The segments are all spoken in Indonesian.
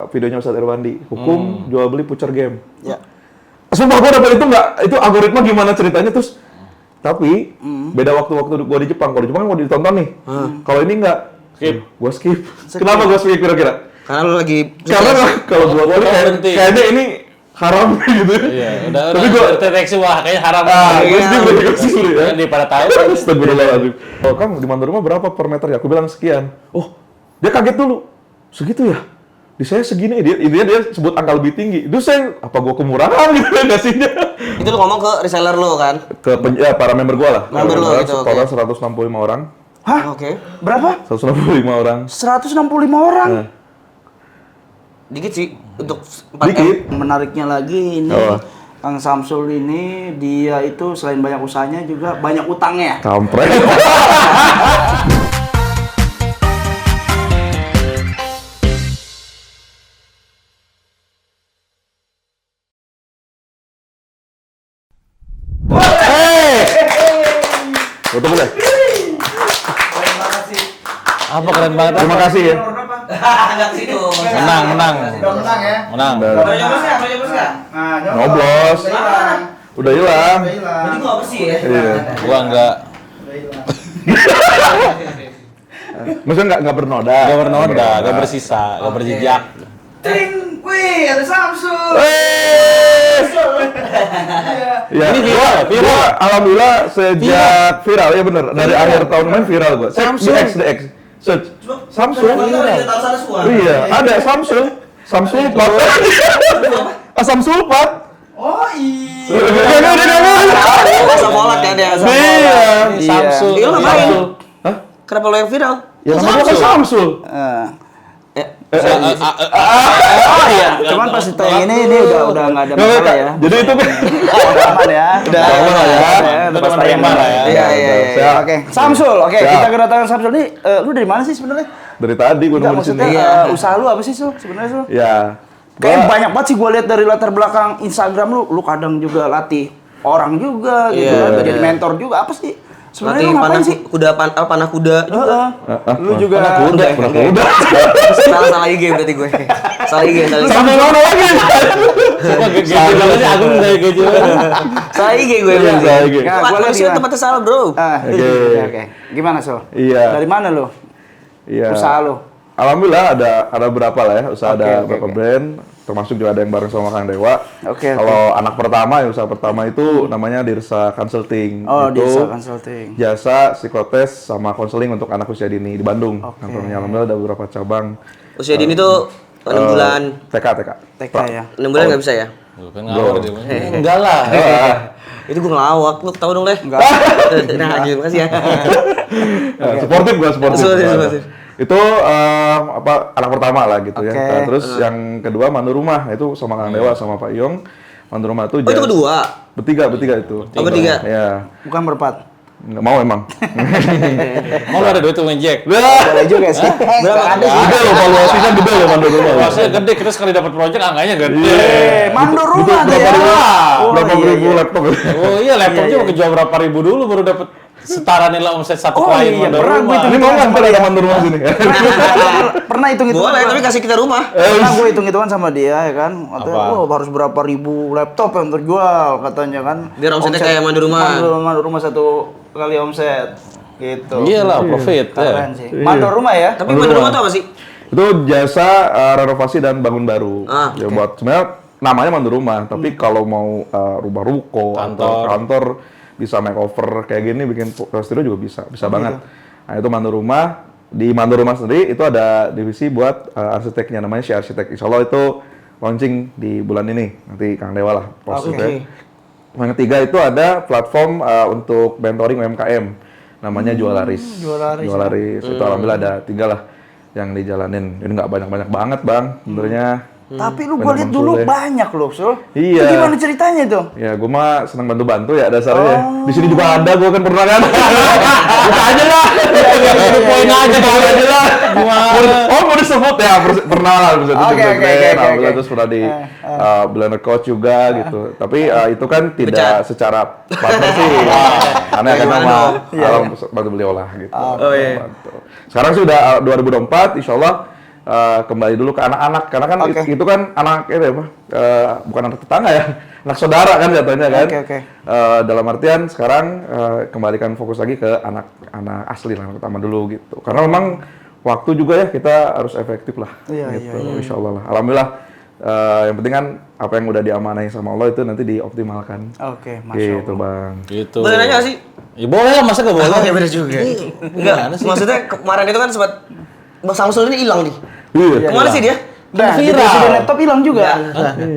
videonya Ustadz Irwandi, hukum jual beli voucher game. Ya. Sumpah gue dapet itu nggak, itu algoritma gimana ceritanya terus. Tapi beda waktu-waktu gue di Jepang. Kalau di Jepang kan mau ditonton nih. Kalau ini nggak, gue skip. Kenapa gue skip kira-kira? Karena lu lagi Karena kalau gue kayaknya ini haram gitu. Iya, udah Tapi gua terdeteksi wah kayaknya haram. gue skip udah dikasih dulu ya. Dia pada tahu. Astagfirullahaladzim. Oh, Kang, di mandor rumah berapa per meter ya? Aku bilang sekian. Oh, dia kaget dulu. Segitu ya? Di saya segini. Dia sebut angka lebih tinggi. Terus saya, apa gua kemurahan gitu ya ngasihnya? itu lu ngomong ke reseller lo kan? Para member gua lah. Member lo gitu, Total 165 orang. Hah? Oke. Berapa? 165 orang. 165 orang. Nah, Dikit sih untuk 4M. dikit. Menariknya lagi ini Apa? Kang Samsul ini dia itu selain banyak usahanya juga banyak utangnya. Kampret. Tutup boleh? Apa keren banget. Terima kasih ya. Enggak sih tuh. Menang. Udah menang ya. Menang. Udah nyoblos enggak? Nah, Nyoblos. Udah hilang. Berarti gua bersih ya. Iya. Gua enggak Maksudnya nggak bernoda. enggak bersisa, enggak berjejak. Ting, wih, ada Samsul. Ya, Ini viral. gua alhamdulillah sejak viral ya bener dari akhir tahun kemarin viral gua. Samsul. Di X. Search. Samsul. Tahu sana semua. Iya, ada Samsul. Samsul Pat. Asam sulfat. Oh iya. Asam folat kan dia. Iya. Samsul. Iya, ngapain? Samsul. Hah? Kenapa lo yang viral? Ya namanya kan Samsul. Iya. Cuman pas itu yang ini udah nggak ada masalah ya. Jadi itu Aman ya. Udah. aman lah ya. Udah pas Teman tayang terima lah ya. Iya. Oke, Samsul. Oke, Siap. kita kedatangan Samsul nih. Lu dari mana sih sebenarnya? Dari tadi gua Enggak nunggu di sini. maksudnya usaha lu apa sih, Sul? Sebenarnya, Sul? Ya. Kayak banyak banget sih gue lihat dari latar belakang Instagram lu kadang juga latih orang juga gitu Iya, kan, bener. jadi mentor juga. Apa sih? Sebenarnya Sebenarnya lu ngapain sih? panah kuda juga. Lu juga Udah. Salah IG berarti gue. Salah IG. Sampai mana lagi? Coba gaji banget sih Agung dari gaji. Salah IG gue Iya, berarti. salah IG. Nah, gua lihat Manusia gimana? tempatnya salah, Bro. Oke. Gimana, Sul? Iya. Dari mana lu? Iya. Usaha lu? Alhamdulillah ada berapa lah ya, usaha Oke, ada oke, beberapa oke. brand, termasuk juga ada yang bareng sama Kang Dewa. Oke. Kalau anak pertama, ya usaha pertama itu namanya Dirsa Consulting. Oh, Itu Dirsa Consulting. jasa psikotes sama konseling untuk anak usia dini di Bandung. Oke. Kantornya alhamdulillah ada beberapa cabang. Usia dini tuh 6 bulan. TK. TK ya. 6 bulan nggak bisa ya? Lu kan ngawur dia. Enggak lah. Itu gue ngelawak, lu tahu dong deh. Enggak. Nah, gitu, makasih ya. Sportif gua, sportif. Sportif. Itu anak pertama lah gitu ya. Oke. Nah, terus yang kedua mandu rumah itu sama Kang Dewa sama Pak Yong. Mandu rumah itu Oh, itu kedua. Bertiga itu. Oh, bertiga? Ya. Bukan berempat. Nggak mau emang. Mau lu ada duit tuh ngejek. Boleh juga sih. Berapa? Ada sih. Gede loh, valuasinya gede loh mandu rumah. Maksudnya gede, kita sekali dapat project angkanya gede. Mandor rumah tuh ya. Oh, Berapa iya, ribu iya. laptop. Oh iya, laptopnya mau kejual berapa ribu dulu baru dapat setara nilai omset satu Oh, klien iya, mandor pernah rumah. gue Ini mau nggak ada mandu rumah sini? Pernah hitung-hitungan. Boleh, tapi kasih kita rumah. Pernah gue hitung-hitungan sama dia ya kan. Katanya, Apa? oh harus berapa ribu laptop yang terjual katanya kan. Biar omsetnya kayak mandu rumah. Mandu rumah 1 kali omset. Gitu. Iyalah, profit. Keren sih. Mandor rumah ya? Tapi mandu rumah tuh apa sih? Itu jasa renovasi dan bangun baru. Ah, Ya buat sebenarnya namanya mandu rumah, tapi kalau mau rumah ruko atau kantor bisa makeover kayak gini bikin studio juga bisa banget. Nah, itu mandu rumah. Di mandu rumah sendiri itu ada divisi buat arsiteknya namanya Si Arsitek. Insyaallah itu launching di bulan ini. Nanti Kang Dewa lah prosesnya. Yang ketiga itu ada platform untuk mentoring UMKM. Namanya Jualaris. Jualaris. Itu alhamdulillah ada 3 lah yang dijalanin. Ini nggak banyak-banyak banget, Bang. Sebenarnya. Tapi lu gue lihat dulu banyak loh, Sul. Iya. Itu gimana ceritanya itu? Ya, gue mah senang bantu-bantu ya dasarnya. Di sini juga ada, gue kan pernah kan. Buka aja lah. Poin aja Buka aja lah. Gimana? Oh, mau disebut ya, pernah lah. Bisa Oke, disebut oke, brand, oke, alhamdulillah, oke. terus pernah di blender coach juga gitu. Tapi itu kan tidak secara partner sih. Karena kan sama bantu beliau lah gitu. Oh, iya. Bantu. Sekarang sih udah 2024, insya Allah kembali dulu ke anak-anak karena kan Oke. itu kan anak ini apa? Bukan anak tetangga ya, anak saudara kan jatuhnya kan. Oke. Dalam artian sekarang kembalikan fokus lagi ke anak-anak asli lah pertama dulu gitu. Karena memang waktu juga ya kita harus efektif lah. Iya, gitu. Insya Allah lah. Alhamdulillah. Yang penting kan apa yang udah diamanahi sama Allah itu nanti dioptimalkan. Oke, Masya Gitu Allah. bang. Gitu. Boleh nanya nggak sih? Ya boleh lah, masa nggak boleh? Oh, ya bener juga. Enggak, maksudnya kemarin itu kan sempat Bang Samsul ini hilang nih. Iya. Kemana sih dia? Nah, di viral. Presiden Laptop hilang juga.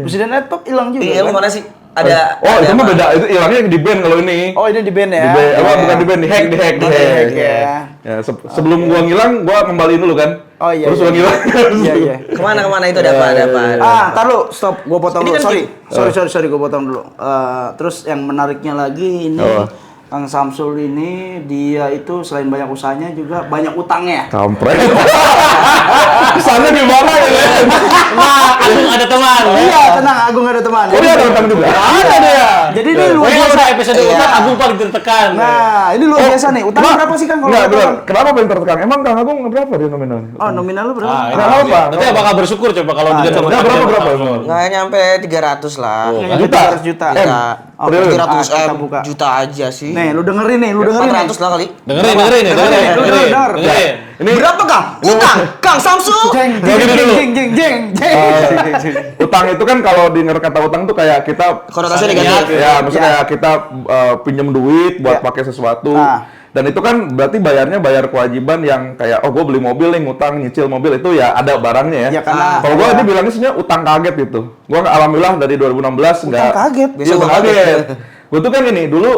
Presiden Laptop hilang juga. Iya, kan? kemana sih? Ada Oh ada itu mah apa? beda, itu hilangnya di band kalau ini. Oh, ini di band ya? Di band, apa Iya. bukan di band, di hack. Di-hack, ya. Ya, sebelum gua ngilang, gua kembaliin dulu kan. Oh, iya, Terus iya. gua ngilang. Iya. Kemana itu ada apa? Ada apa? Tar lu, stop, gua potong Ini dulu. kan Sorry, gua potong dulu. Terus yang menariknya lagi ini Apa? Kang Samsul ini dia itu selain banyak usahanya juga banyak utangnya. Kampret. Kesannya gimana ya? Nah, Agung ada teman. Iya, tenang, Agung ada teman. Oh dia ada utang juga? Ada dia. Jadi ini luar Pokoknya biasa. udah episode Iya. utang Agung paling tertekan. Nah, ini luar biasa nih. Utang Kenapa- berapa sih Kang kalau Nggak, boleh bener. tahu? Kenapa paling tertekan? Emang Kang Agung berapa dia nominalnya? Oh, nominal lu berapa? Ah, ini Kenapa? dia. Nanti bakal bersyukur coba kalau dia Berapa berapa? Nggak nyampe 300 lah. Juta? 300 juta. Juta. Oke, 300 kita buka. juta aja sih. Nih, lu dengerin nih. 400 lah kali. Dengerin. Dengerin. Ini berapa Kang? Utang Kang Samsul. Jeng, Gua gini dulu. jeng. Utang itu kan kalau denger kata utang tuh kayak kita Konotasinya negatif. ya, maksudnya kayak kita pinjam duit buat pakai sesuatu. Dan itu kan berarti bayarnya bayar kewajiban yang kayak oh gue beli mobil nih ngutang nyicil mobil itu ya ada barangnya ya. Ya, karena- kalau gue ini bilangnya sebenarnya utang kaget gitu. Gue alhamdulillah dari 2016 nggak kaget? Iya, Biasa utang gua kaget. kaget. Gue tuh kan ini dulu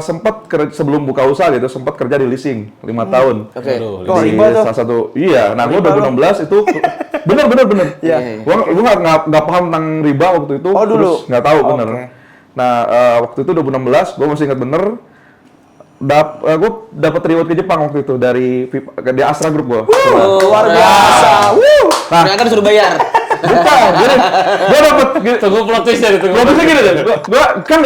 sempat sebelum buka usaha gitu sempat kerja di leasing 5 tahun. Oke. Kok Di riba tuh? salah satu iya. Nah gue 2016 itu bener. Iya. Gue nggak paham tentang riba waktu itu. Oh, dulu? Terus nggak tahu bener. Oke. Nah waktu itu 2016 gue masih ingat bener. Gue dapet reward ke Jepang waktu itu dari di Astra Group gue. Luar biasa. Ternyata disuruh bayar. Bukan, gue dapet. Tunggu plot twist ya, tunggu. Gue bisa gini deh. Gue kan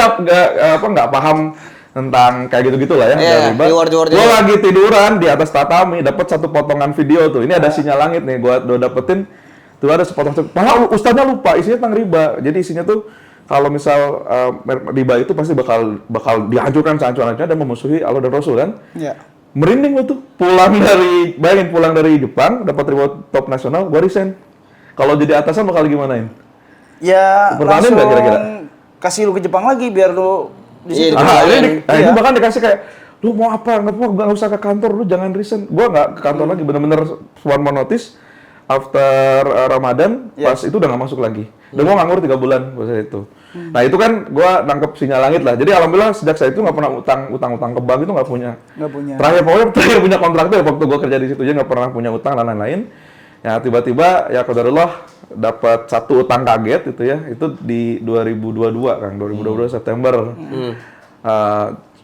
nggak paham tentang kayak gitu-gitu lah ya. Iya, dari riba. reward. Gue lagi tiduran di atas tatami, dapat satu potongan video tuh. Ini ada sinyal langit nih, gue udah dapetin. Tuh ada sepotong. Malah ustadznya lupa isinya tentang riba. Jadi isinya tuh kalau misal riba itu pasti bakal dihancurkan sehancur-hancurnya dan memusuhi Allah dan Rasul kan. Iya. Merinding gue tuh pulang dari Jepang dapat reward top nasional, gue resign. Kalau jadi atasan bakal gimanain? Ya, Pertahanin langsung nggak kira-kira? kasih lu ke Jepang lagi biar lu di situ. Ini itu bahkan dikasih kayak lu mau apa? Nggak usah ke kantor, lu jangan resign. Gue nggak ke kantor lagi, bener-bener one more notice. After Ramadan, pas itu udah nggak masuk lagi. Dan gue nganggur 3 bulan pas itu. Nah itu kan gue nangkep sinyal langit lah. Jadi alhamdulillah sejak saya itu nggak pernah utang ke bank itu nggak punya. Nggak punya. Terakhir punya kontrak tuh ya waktu gue kerja di situ aja nggak pernah punya utang dan lain-lain. Ya tiba-tiba ya qadarullah dapat satu utang kaget itu ya. Itu di 2022 kan, 2022 September.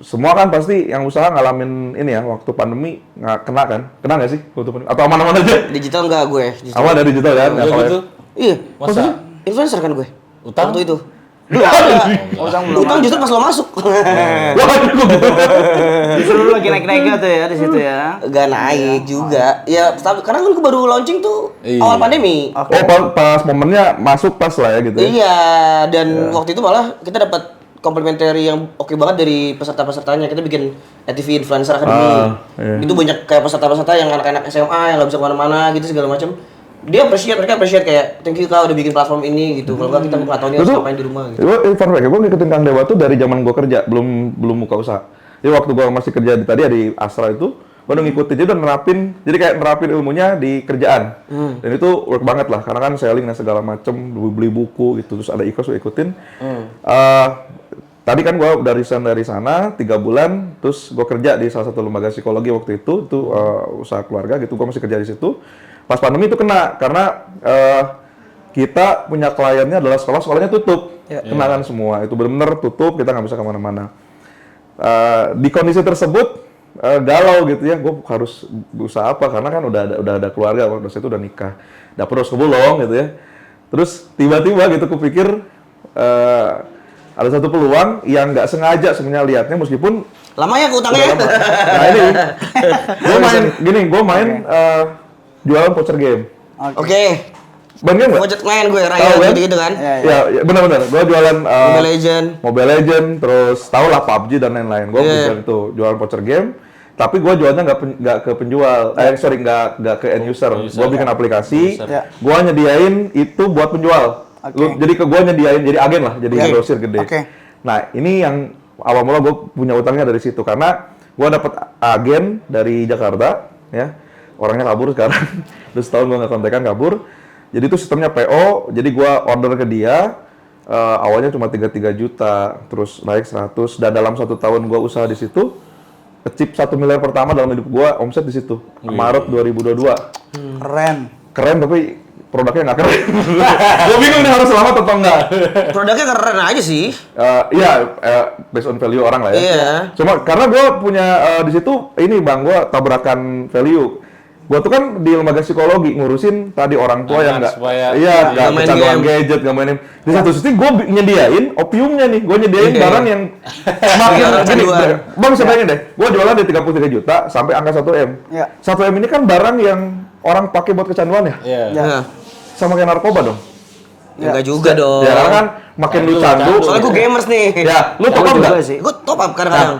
Semua kan pasti yang usaha ngalamin ini ya waktu pandemi nggak kena kan? Kena nggak sih waktu pandemi? Atau aman-aman aja? Digital enggak gue? Awal dari digital kan? Iya Apa ya? gitu. Iya. Masa? Influencer kan gue. Utang? Waktu itu. Utang belum. Utang justru pas lo masuk. Justru lu lagi naik-naiknya tuh ya di situ ya. Gak naik juga. Ya, tapi karena kan gue baru launching tuh Iya. awal pandemi. Oh pas momennya masuk pas lah ya gitu ya? Iya, dan waktu itu malah kita dapat complimentary yang oke banget dari peserta-pesertanya. Kita bikin ATV Influencer Academy. Iya. Itu banyak kayak peserta-peserta yang anak-anak SMA yang nggak bisa kemana-mana gitu segala macam. Mereka appreciate kayak thank you Kak udah bikin platform ini gitu. Kalau nggak kita nggak tahu nih harus ngapain di rumah gitu. Fun fact, gue ngikutin Kang Dewa tuh dari zaman gue kerja, belum buka usaha. Jadi waktu gue masih kerja di Astra itu, gue udah ngikutin, jadi udah jadi kayak nerapin ilmunya di kerjaan. Dan itu work banget lah, karena kan selling dan segala macem, beli buku gitu, terus ada e-course gue ikutin. Tadi kan gue udah resign dari sana 3 bulan, terus gue kerja di salah satu lembaga psikologi waktu itu usaha keluarga gitu, gue masih kerja di situ. Pas pandemi itu kena karena kita punya kliennya adalah sekolahnya tutup, kena kan semua, itu benar-benar tutup, kita nggak bisa kemana-mana. Di kondisi tersebut galau gitu ya, gue harus berusaha apa karena kan udah ada keluarga, waktu itu udah nikah, dapur harus kebolong gitu ya. Terus tiba-tiba gitu kupikir ada satu peluang yang nggak sengaja sebenarnya liatnya meskipun Lama ya ke utangnya. nah ini gue main jualan voucher game. Oke. Main game nggak? Project main gue, Tahu Riot kan? gitu kan. Iya, iya. Ya, benar-benar. Gue jualan Mobile Legend. Mobile Legend, terus tau lah PUBG dan lain-lain. Gue jualan itu, jualan voucher game. Tapi gue jualnya nggak ke penjual, nggak ke end user. Gue bikin aplikasi, Ya. gue nyediain itu buat penjual. Jadi ke gue nyediain, jadi agen lah, jadi grosir gede. Oke. Nah ini yang awal mula gue punya utangnya dari situ karena gue dapet agen dari Jakarta, ya orangnya kabur sekarang, udah setahun gue nggak kontekan kabur. Jadi itu sistemnya PO, jadi gue order ke dia. Awalnya cuma 33 juta, terus naik 100, dan dalam 1 tahun gue usaha di situ. Achieve 1 miliar pertama dalam hidup gua, omset di situ. Maret 2022. Keren. Keren tapi produknya nggak keren. Gua bingung nih harus selamat atau enggak. Produknya keren aja sih. Iya, based on value orang lah ya. Iya. Cuma karena gua punya di situ ini Bang, gua tabrakan value. Gua tuh kan di lembaga psikologi ngurusin tadi orang tua yang nggak, iya nggak main kecanduan game. gadget, nggak mainin. Di satu sisi gua nyediain opiumnya nih, gua nyediain barang yang makin orang gini, kecanduan. Bang bisa bayangin deh, gua jualan di 33 juta sampai angka 1 M. Iya. 1 M ini kan barang yang orang pakai buat kecanduan ya, Iya. Nah, sama kayak narkoba dong. enggak juga dong. Ya karena kan makin lu candu, Soalnya gue gamers nih. ya lu Ya, top gua up juga nggak? sih. Gue top up kadang-kadang.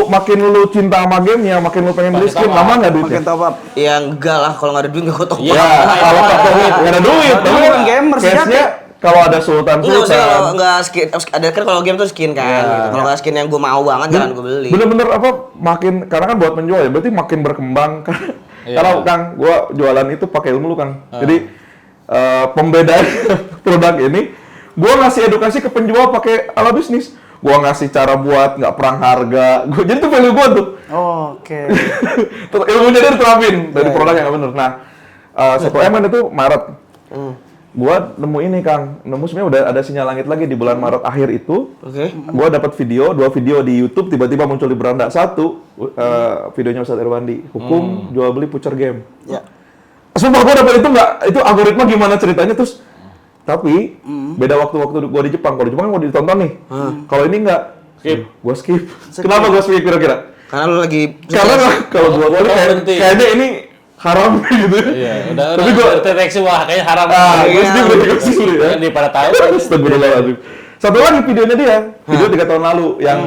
Makin lu cinta sama gamenya, makin lu pengen beli skin, top up. lama nggak duitnya? Makin top up. Ya enggak lah, kalau nggak ada duit nggak gue top up. Iya. Kalau pakai duit, nggak ada duit. Lu Tapi bukan gamer sih, case-nya kalau ada sultan Enggak, maksudnya kalau sultan. nggak skin, ada kan kalau game tuh skin kan. Iya. Gitu. Kalau nggak skin yang gue mau banget jangan gue beli. Bener-bener apa makin karena kan buat penjual ya, berarti makin berkembang kan. Iya. Karena Kang, gua jualan itu pakai ilmu lu Kang. Jadi pembedaan produk ini, gua ngasih edukasi ke penjual pakai ala bisnis. Gua ngasih cara buat nggak perang harga. Jadi itu value gua tuh. Oke. Terus ilmunya dia diterapin dari produk yang nggak bener. Nah, 1 M kan itu Maret. Gua nemu ini Kang, sebenarnya udah ada sinyal langit lagi di bulan Maret akhir itu. Oke. Gua dapat dua video di YouTube tiba-tiba muncul di beranda. Satu, videonya Ustadz Irwandi, hukum jual beli voucher game. Ya. Sumpah gua dapat itu algoritma gimana ceritanya terus. Tapi beda waktu-waktu gua di Jepang. Kalau di Jepang kan mau ditonton nih. Kalau ini enggak. Skip. Gua skip. Kenapa gua skip kira-kira? Karena lu lagi Karena kalau gua berhenti. kayaknya ini haram gitu. Iya, udah Tapi gua terdeteksi wah kayaknya haram. gua Iya. skip dulu ya. Kan di pada tahu. Astagfirullahaladzim. Satu lagi videonya dia, video 3 tahun lalu yang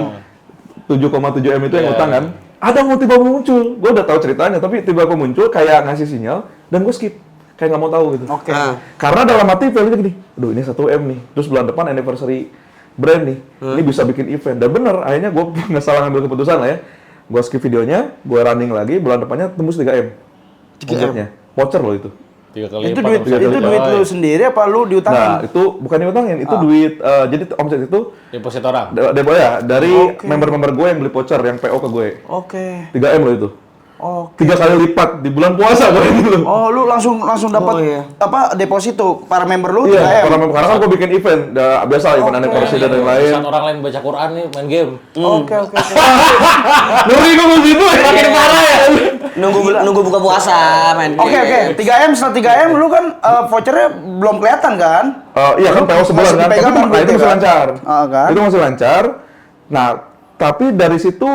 7,7 M itu yang utang kan. Ada mau tiba-tiba muncul, gue udah tahu ceritanya, tapi tiba-tiba muncul kayak ngasih sinyal dan gue skip, kayak nggak mau tahu gitu. Oke. Karena dalam hati value gini, aduh ini 1 M nih, terus bulan depan anniversary brand nih, ini bisa bikin event. Dan bener, akhirnya gue nggak salah ngambil keputusan lah ya. Gue skip videonya, gue running lagi, bulan depannya tembus 3 M. 3 M? Voucher loh itu. 3 kali Itu lipat, duit omset. duit lu sendiri apa lu Nah, diutangin? itu bukan diutangin, itu duit, jadi omset itu Deposit orang. Depo ya, dari member-member gue yang beli voucher, yang PO ke gue. Oke. 3 M loh itu. Oke. 3 kali lipat di bulan puasa gue itu. Oh, lu langsung dapat Oh, iya. apa deposito para member lu 3 Iya, M. karena kan gue bikin event, biasa event anniversary dan lain-lain. Saat orang lain baca Quran nih main game. Oke, oke, oke. Ngeri gue mau gitu, makin parah ya. nunggu buka puasa main. Oke, oke. 3 M setelah 3 M lu kan vouchernya belum kelihatan kan? Iya kan PO sebulan Masih kan, tapi dipegang nah, itu duitnya masih kan? lancar. Kan? Itu masih lancar. Nah, tapi dari situ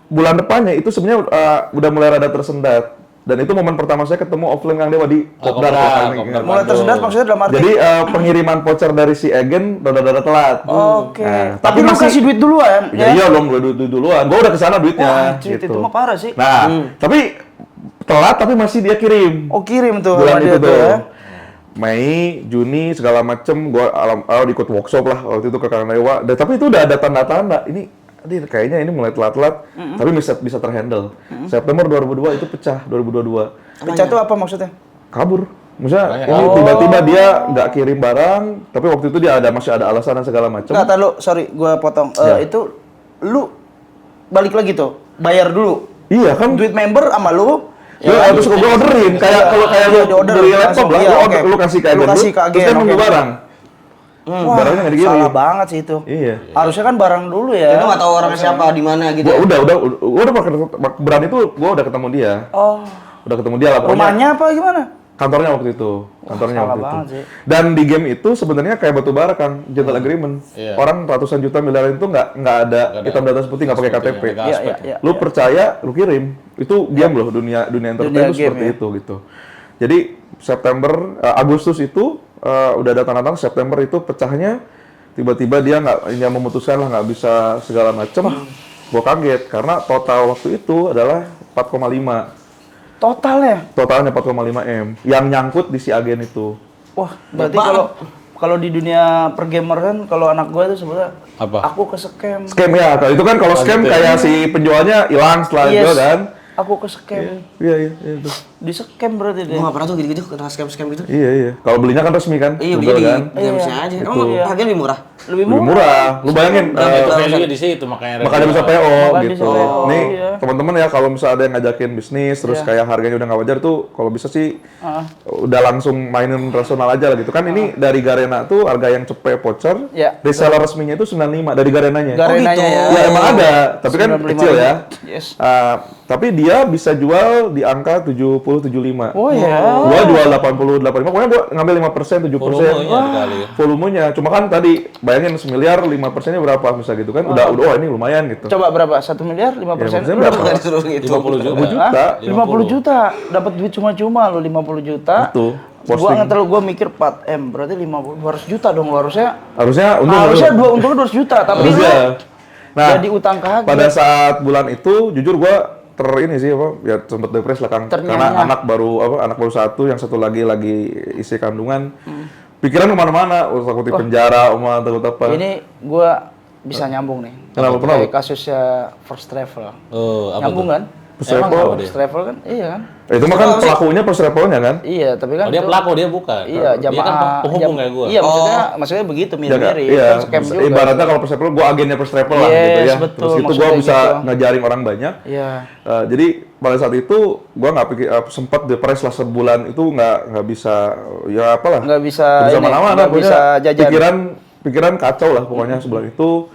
bulan depannya itu sebenarnya udah mulai rada tersendat. Dan itu momen pertama saya ketemu offline Kang Dewa di Kopdar. Kopdar. Mulai tersendat maksudnya dalam arti. Jadi pengiriman voucher dari si agen rada-rada telat. Oke. Nah, Tapi lu kasih duit duluan Ya, iya belum duit duluan. Gue udah kesana duitnya. Wah, anjir, gitu. itu mah parah sih. Nah, tapi telat tapi masih dia kirim. Oh, kirim tuh Bulan sama itu dia tuh. ya. Mei, Juni segala macem gue ikut workshop lah waktu itu ke Kang Dewa. Tapi itu udah ada tanda-tanda ini kayaknya ini mulai telat-telat, tapi bisa terhandle. September 2002 itu pecah 2022. Pecah tuh apa maksudnya? Kabur. Misalnya Banyak. ini tiba-tiba dia nggak kirim barang, tapi waktu itu dia masih ada alasan dan segala macam. Enggak, tar lu, sorry, gua potong. Ya. Itu lu balik lagi tuh, bayar dulu. Iya kan? Duit member sama lu. Ya, terus gue orderin kayak kalau kayak lu di-order beli langsung. laptop lah, Iya, lu oke. lu kasih ke Lu agen kasih dulu, ke agen, terus kan nunggu oke. barang. Wah, Barangnya nggak dikirim. salah banget sih itu. Iya. Harusnya kan barang dulu ya. Itu nggak tahu orangnya siapa di mana gitu. Gua udah pakai brand itu gua udah ketemu dia. Oh, Udah ketemu dia lah pokoknya. rumahnya apa gimana? Kantornya waktu itu. Kantornya salah waktu itu. banget sih. Dan di game itu sebenarnya kayak batu bara kan, gentle agreement. Iya. Orang ratusan juta miliaran itu nggak ada hitam di atas putih, nggak pakai KTP. Nggak Iya, aspek. iya, iya. Lu percaya, lu kirim. Itu game loh, dunia entertain Dunia itu seperti game, ya. itu gitu. Jadi Agustus itu udah ada tanda-tanda, September itu pecahnya tiba-tiba dia nggak memutuskan lah, nggak bisa segala macam. Gue kaget karena total waktu itu adalah 4,5. Totalnya 4,5 M yang nyangkut di si agen itu. Wah, berarti kalau di dunia pergamer kan, kalau anak gue itu sebenarnya aku ke scam. Scam ya, itu kan kalau scam kayak si penjualnya hilang setelah itu kan. Aku ke scam. Iya itu. Di scam berarti Gue deh. nggak pernah tuh gitu-gitu kena scam gitu. Iya. Kalau belinya kan resmi kan. Iya, Google beli di kan. gamesnya aja. Emang harganya lebih murah? Lebih Lebih murah. Lu bayangin Value di situ makanya bisa PO Makanya gitu. bisa PO, Nih iya. teman-teman ya, kalau misalnya ada yang ngajakin bisnis terus kayak harganya udah nggak wajar tuh, kalau bisa sih udah langsung mainin rasional aja lah gitu kan. Ini dari Garena tuh harga yang cepet voucher, Iya. reseller resminya itu 95 dari Garenanya. Garenanya ya. Ya emang ada, tapi kan 95 kecil ya. Yes. Tapi dia bisa jual di angka 70-75. Oh ya. Gua jual 80-85, pokoknya gua ngambil 5%, 7%. Volumenya dikali ya. Volumenya. Cuma kan tadi bayangin semiliar 5%-nya berapa misalnya gitu kan. Udah ini lumayan gitu. Coba berapa? 1 miliar 5%? 5% berapa? Nggak disuruh gitu. 50 juta. 50 juta. 50 juta. Dapat duit cuma-cuma lo 50 juta. Itu. Gua mikir 4M, berarti 200 juta dong lo harusnya. Harusnya Harusnya untungnya 200 juta, tapi lo Nah, jadi utang ke pada saat bulan itu jujur gua ini sih ya sempet depres lah kan, karena anak baru satu, yang satu lagi isi kandungan. Pikiran kemana-mana, takut di penjara, takut apa. Ini gua bisa nyambung nih. Kenapa? Kayak kasusnya First Travel. Oh, apa Nyambung tuh? kan? First Travel. First Travel kan? Iya kan? Itu mah kan pelakunya First Travel-nya kan? Iya, tapi kan Oh, dia itu- pelaku, dia bukan. Iya, Dia kan jamaah. penghubung kayak gua. Iya, maksudnya begitu mirip-mirip. Iya, Kan scam juga. ibaratnya kalau First Travel, gua agennya First Travel lah Yes, gitu ya. betul, Terus itu gua maksudnya bisa gitu. ngajarin orang banyak. Iya. Jadi pada saat itu gua nggak pikir, sempat depres lah sebulan itu nggak bisa ya apalah. Nggak bisa Nggak ini, mana-mana. nggak Pokoknya bisa jajan. Pikiran kacau lah pokoknya sebulan itu.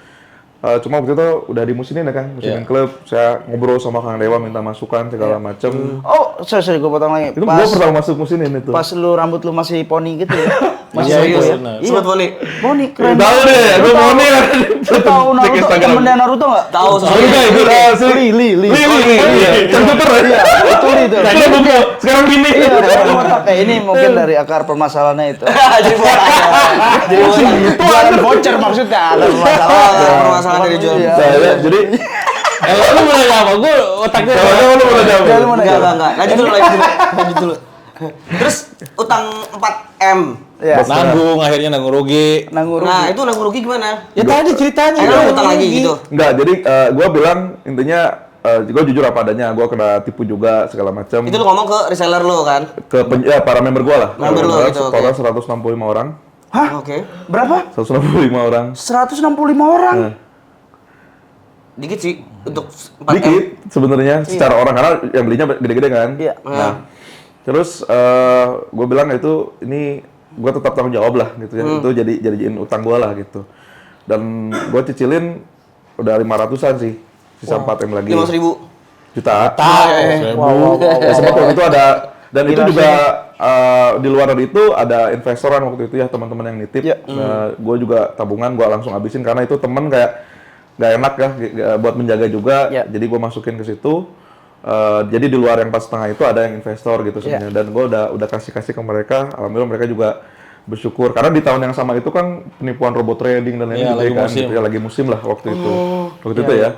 Cuma waktu itu udah dimusinin ya kan, musinin klub. Saya ngobrol sama Kang Dewa, minta masukan segala macem. Oh, sorry, gue potong lagi. Itu gua pertama masuk musinin itu. Pas lu rambut lu masih poni gitu ya? Masih Iya, serius iya, ya? benar. Sobat Poni. Poni keren. Tahu deh, Lu gua tahu- Poni kan. Lu tahu Naruto, temennya Naruto nggak? Tahu Oh soalnya. iya itu Li. Iya. Computer ya. Itu Li itu. Kayaknya buku. Sekarang gini. Iya, kayak ini mungkin dari akar permasalahannya itu. Jadi Jualan voucher maksudnya ada permasalahan dari jual. Iya. Jadi Lu mulai apa? Gua otaknya lu boleh jawab. Jangan mau nanya. Enggak. Lanjut dulu. Terus utang 4M. Iya. nanggung rugi. Nanggung rugi. Nah, itu nanggung rugi gimana? Ya tadi ceritanya. Emang utang lagi gitu? Enggak, jadi gua bilang intinya gue jujur apa adanya, gue kena tipu juga segala macam. Itu lu ngomong ke reseller lu kan? Para member gue lah. Member lu gitu, oke. Total 165 orang. Hah? Oke. Berapa? 165 orang. 165 orang. Nah, Dikit sih untuk 4M. dikit sebenarnya secara orang, karena yang belinya gede-gede kan. Iya. Nah, terus gue bilang itu ini gue tetap tanggung jawab lah gitu ya. Itu jadiin utang gue lah gitu. Dan gue cicilin udah 500-an sih. Sisa 4M lagi. 500.000. Juta. Wow. Ya sempat waktu itu ada, dan itu juga di luar dari itu ada investoran waktu itu ya, teman-teman yang nitip. Ya. Gue juga tabungan gue langsung habisin karena itu temen kayak gak enak ya buat menjaga juga. Ya. Jadi gue masukin ke situ. Jadi di luar yang pas setengah itu ada yang investor gitu sebenarnya. Dan gue udah kasih ke mereka. Alhamdulillah mereka juga bersyukur karena di tahun yang sama itu kan penipuan robot trading dan lain-lain Lagi kan. musim. Gitu ya, lagi musim lah waktu itu. Waktu itu ya.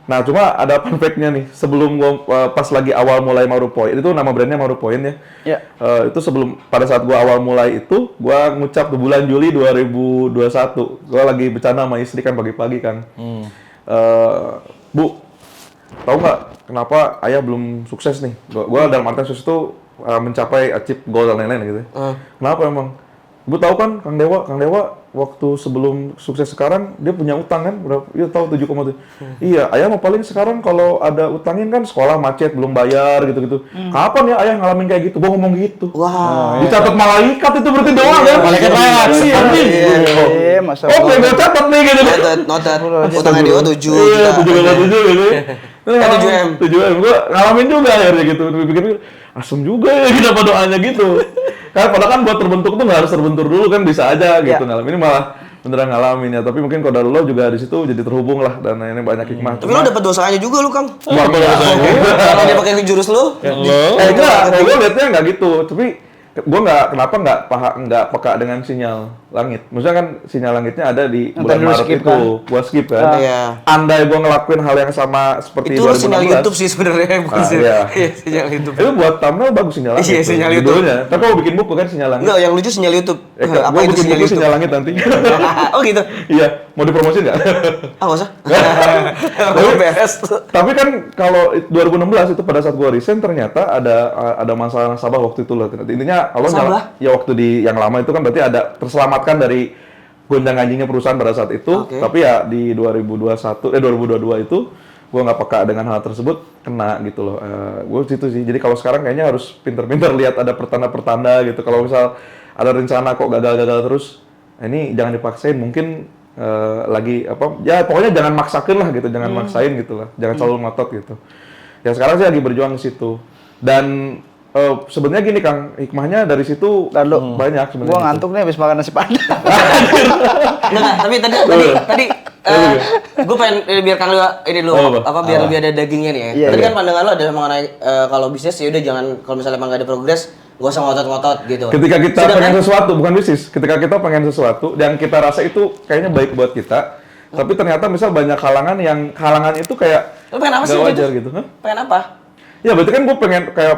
Nah, cuma ada fun fact-nya nih. Sebelum gua pas lagi awal mulai Marupoint, itu nama brandnya Marupoint ya. Ya. Itu pada saat gua awal mulai itu, gua ngucap di bulan Juli 2021. Gua lagi bercanda sama istri kan pagi-pagi kan. Bu, tahu nggak kenapa ayah belum sukses nih? Gua dalam artian sukses itu mencapai achieve goal dan lain-lain gitu. Kenapa emang? Bu tahu kan Kang Dewa waktu sebelum sukses sekarang dia punya utang kan berapa? Iya tahu 7,7. Iya, ayah mau paling sekarang kalau ada utangin kan sekolah macet belum bayar gitu-gitu. Kapan ya ayah ngalamin kayak gitu? Gua ngomong gitu. Wah. Dicatat malaikat itu berarti doang kan? Malaikat lewat. Iya, masa Oke, gua catat nih gitu. Noted. Utangnya dia 7 Iya, juta. 7,7 gitu. 7M. 7M. Gua ngalamin juga akhirnya gitu. Pikir asem juga ya kenapa doanya gitu. Karena padahal kan buat terbentuk tuh nggak harus terbentur dulu kan bisa aja gitu. Nah, ini malah beneran ngalamin ya. Tapi mungkin kalau lo juga di situ jadi terhubung lah dan ini banyak hikmah. Tapi lo dapet dosanya juga lu, Kang. Enggak, Kalau dia pakai jurus lu. enggak, gue liatnya nggak gitu. Tapi gue kenapa nggak peka dengan sinyal langit. Maksudnya kan sinyal langitnya ada di Yang bulan tadi lu Maret skip itu, gua skip kan. Iya. Andai gue ngelakuin hal yang sama seperti Itu 2016. sinyal YouTube sih sebenarnya, bukan sih. Iya. Iya, sinyal YouTube. Itu buat thumbnail bagus sinyal langit. Iya, tuh, sinyal YouTube. judulnya. Tapi kalau bikin buku kan sinyal langit. Enggak, yang lucu sinyal YouTube. Apa Gue itu bikin sinyal buku YouTube? sinyal langit nanti. Oh gitu. Iya, mau dipromosin nggak? Ah, enggak usah. Lu beres. Tapi kan kalau 2016 itu pada saat gua resign ternyata ada masalah nasabah waktu itu loh. Intinya Allah Nasabah? ya waktu di yang lama itu kan berarti ada terselamatkan dari gonjang-ganjingnya perusahaan pada saat itu. Oke. Tapi ya di 2022 itu gua nggak peka dengan hal tersebut kena gitu loh. Gue situ sih. Jadi kalau sekarang kayaknya harus pinter-pinter lihat ada pertanda-pertanda gitu. Kalau misal ada rencana kok gagal-gagal terus, ini jangan dipaksain. Mungkin lagi apa ya pokoknya jangan maksakin lah gitu, jangan maksain gitu lah, jangan selalu ngotot gitu. Ya sekarang sih lagi berjuang di situ. Dan sebenarnya gini Kang, hikmahnya dari situ banyak sebenarnya. Gua ngantuk nih habis makan nasi padang. Enggak, tapi tadi gue pengen biar Kang Dewa ini dulu biar lebih ada dagingnya nih ya. Iya, Tadi iya. kan pandangan lo adalah mengenai kalau bisnis ya udah jangan kalau misalnya emang gak ada progres, gak usah ngotot-ngotot gitu. Ketika kita pengen sesuatu, bukan bisnis. Ketika kita pengen sesuatu yang kita rasa itu kayaknya baik buat kita, tapi ternyata misal banyak halangan itu kayak Lo pengen apa sih nggak waktu wajar itu? gitu. Hah? Pengen apa? Ya berarti kan gue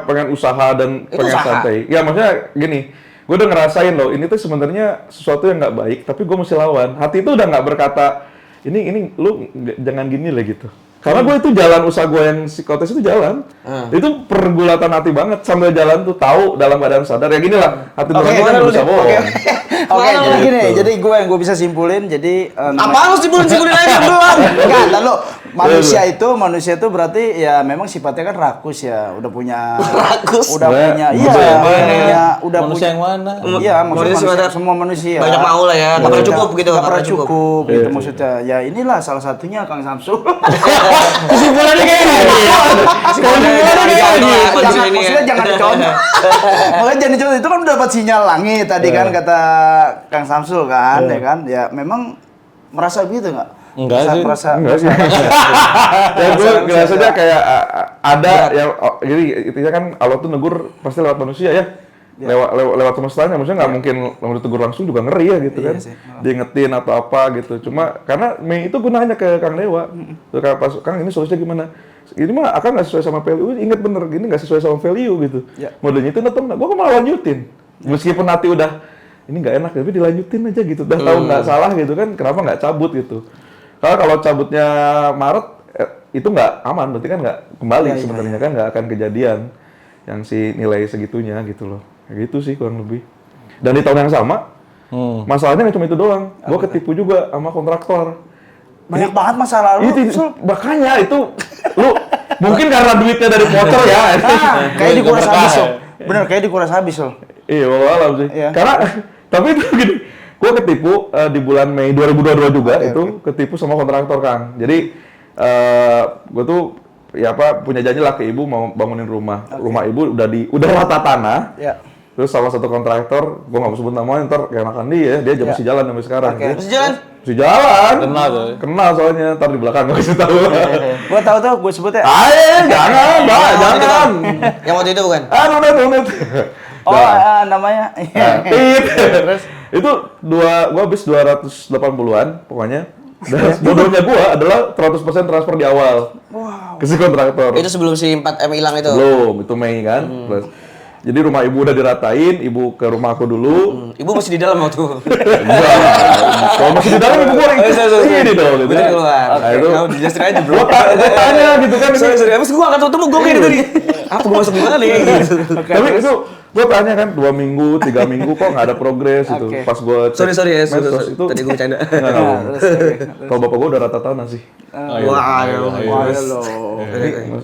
pengen usaha dan Itu pengen usaha? santai. Ya maksudnya gini, gue udah ngerasain loh, ini tuh sebenarnya sesuatu yang nggak baik, tapi gue mesti lawan. Hati itu udah nggak berkata, ini lu jangan gini lah gitu. Karena gue itu jalan usaha gue yang psikotes itu jalan. Itu pergulatan hati banget sambil jalan tuh tahu dalam keadaan sadar. Ya gini lah, hati nurani kan nggak bisa bohong. Oke, Mana jadi lu? gini, jadi gue yang gue bisa simpulin, jadi Apa lu sibulin aja belum? Enggak, lalu manusia itu berarti ya memang sifatnya kan rakus ya, udah punya Rakus? udah punya udah Manusia punya yang mana? iya, maksudnya Manusia manusia, sifatnya semua manusia banyak mau lah ya, nggak pernah cukup gitu, nggak pernah cukup gitu maksudnya. Ya inilah salah satunya Kang Samsul. Kesimpulannya kayak gini. Maksudnya jangan dicontoh. Makanya jangan dicontoh, itu kan udah dapat sinyal langit tadi kan kata Kang Samsul kan, ya kan? Ya memang merasa gitu nggak? Enggak sih. Enggak sih. Ya gue ngerasanya kayak ada yang jadi intinya kan Allah tuh negur pasti lewat manusia ya. Lewat semestanya, maksudnya nggak mungkin mau ditegur langsung juga ngeri ya gitu kan. Diingetin atau apa gitu. Cuma karena Mei itu gue nanya ke Kang Dewa. Tuh pas Kang ini solusinya gimana? Ini mah akan nggak sesuai sama value. Ingat bener, gini nggak sesuai sama value gitu. Modelnya itu atau enggak? Gue malah lanjutin. Meskipun hati udah ini nggak enak, tapi dilanjutin aja gitu. Udah tahu nggak salah gitu kan, kenapa nggak cabut gitu? Karena kalau cabutnya Maret itu nggak aman, berarti kan nggak kembali sebenarnya kan nggak akan kejadian yang si nilai segitunya gitu loh. Kayak gitu sih kurang lebih. Dan di tahun yang sama, masalahnya nggak cuma itu doang. Gue ketipu juga sama kontraktor. Banyak banget masa lalu. Makanya itu lu mungkin karena duitnya dari motor ya. Kayak dikuras habis loh. Bener, kayak dikuras habis loh. Iya, walau sih. Iya. Karena tapi itu gini, gue ketipu di bulan Mei 2022 juga ketipu sama kontraktor Kang. Jadi gue tuh ya punya janji lah ke ibu mau bangunin rumah. Rumah ibu udah rata tanah. Ya. Terus salah satu kontraktor, gue nggak mau sebut namanya, ntar kayak makan dia masih jalan sampai sekarang. Terus jalan? Masih jalan. Kenal tuh. Kenal soalnya, ntar di belakang nggak kasih tahu. Gua tahu gue sebutnya. Jangan, Mbak, jangan. Yang waktu itu bukan? Donat. Namanya. Terus itu gua habis 280-an pokoknya. Dan bodohnya gua adalah 100% transfer di awal. Ke si kontraktor. Itu sebelum si 4M hilang itu. Belum, itu Mei kan. Terus jadi rumah ibu udah diratain, ibu ke rumah aku dulu. Ibu masih di dalam waktu. Enggak. Kalau masih di dalam ibu goreng. Ini dong gitu. Udah keluar. Nah, itu Kamu dijelasin aja bro. gua tanya gitu kan. Sorry. Abis gua angkat tutup gue kayak gitu nih. Apa gua masuk gimana ya gitu. Tapi itu gue tanya kan 2 minggu, 3 minggu kok nggak ada progres gitu. Pas gue cek Sorry ya. medsos itu Tadi gue bercanda. kalau bapak gue udah rata tanah sih. Wah,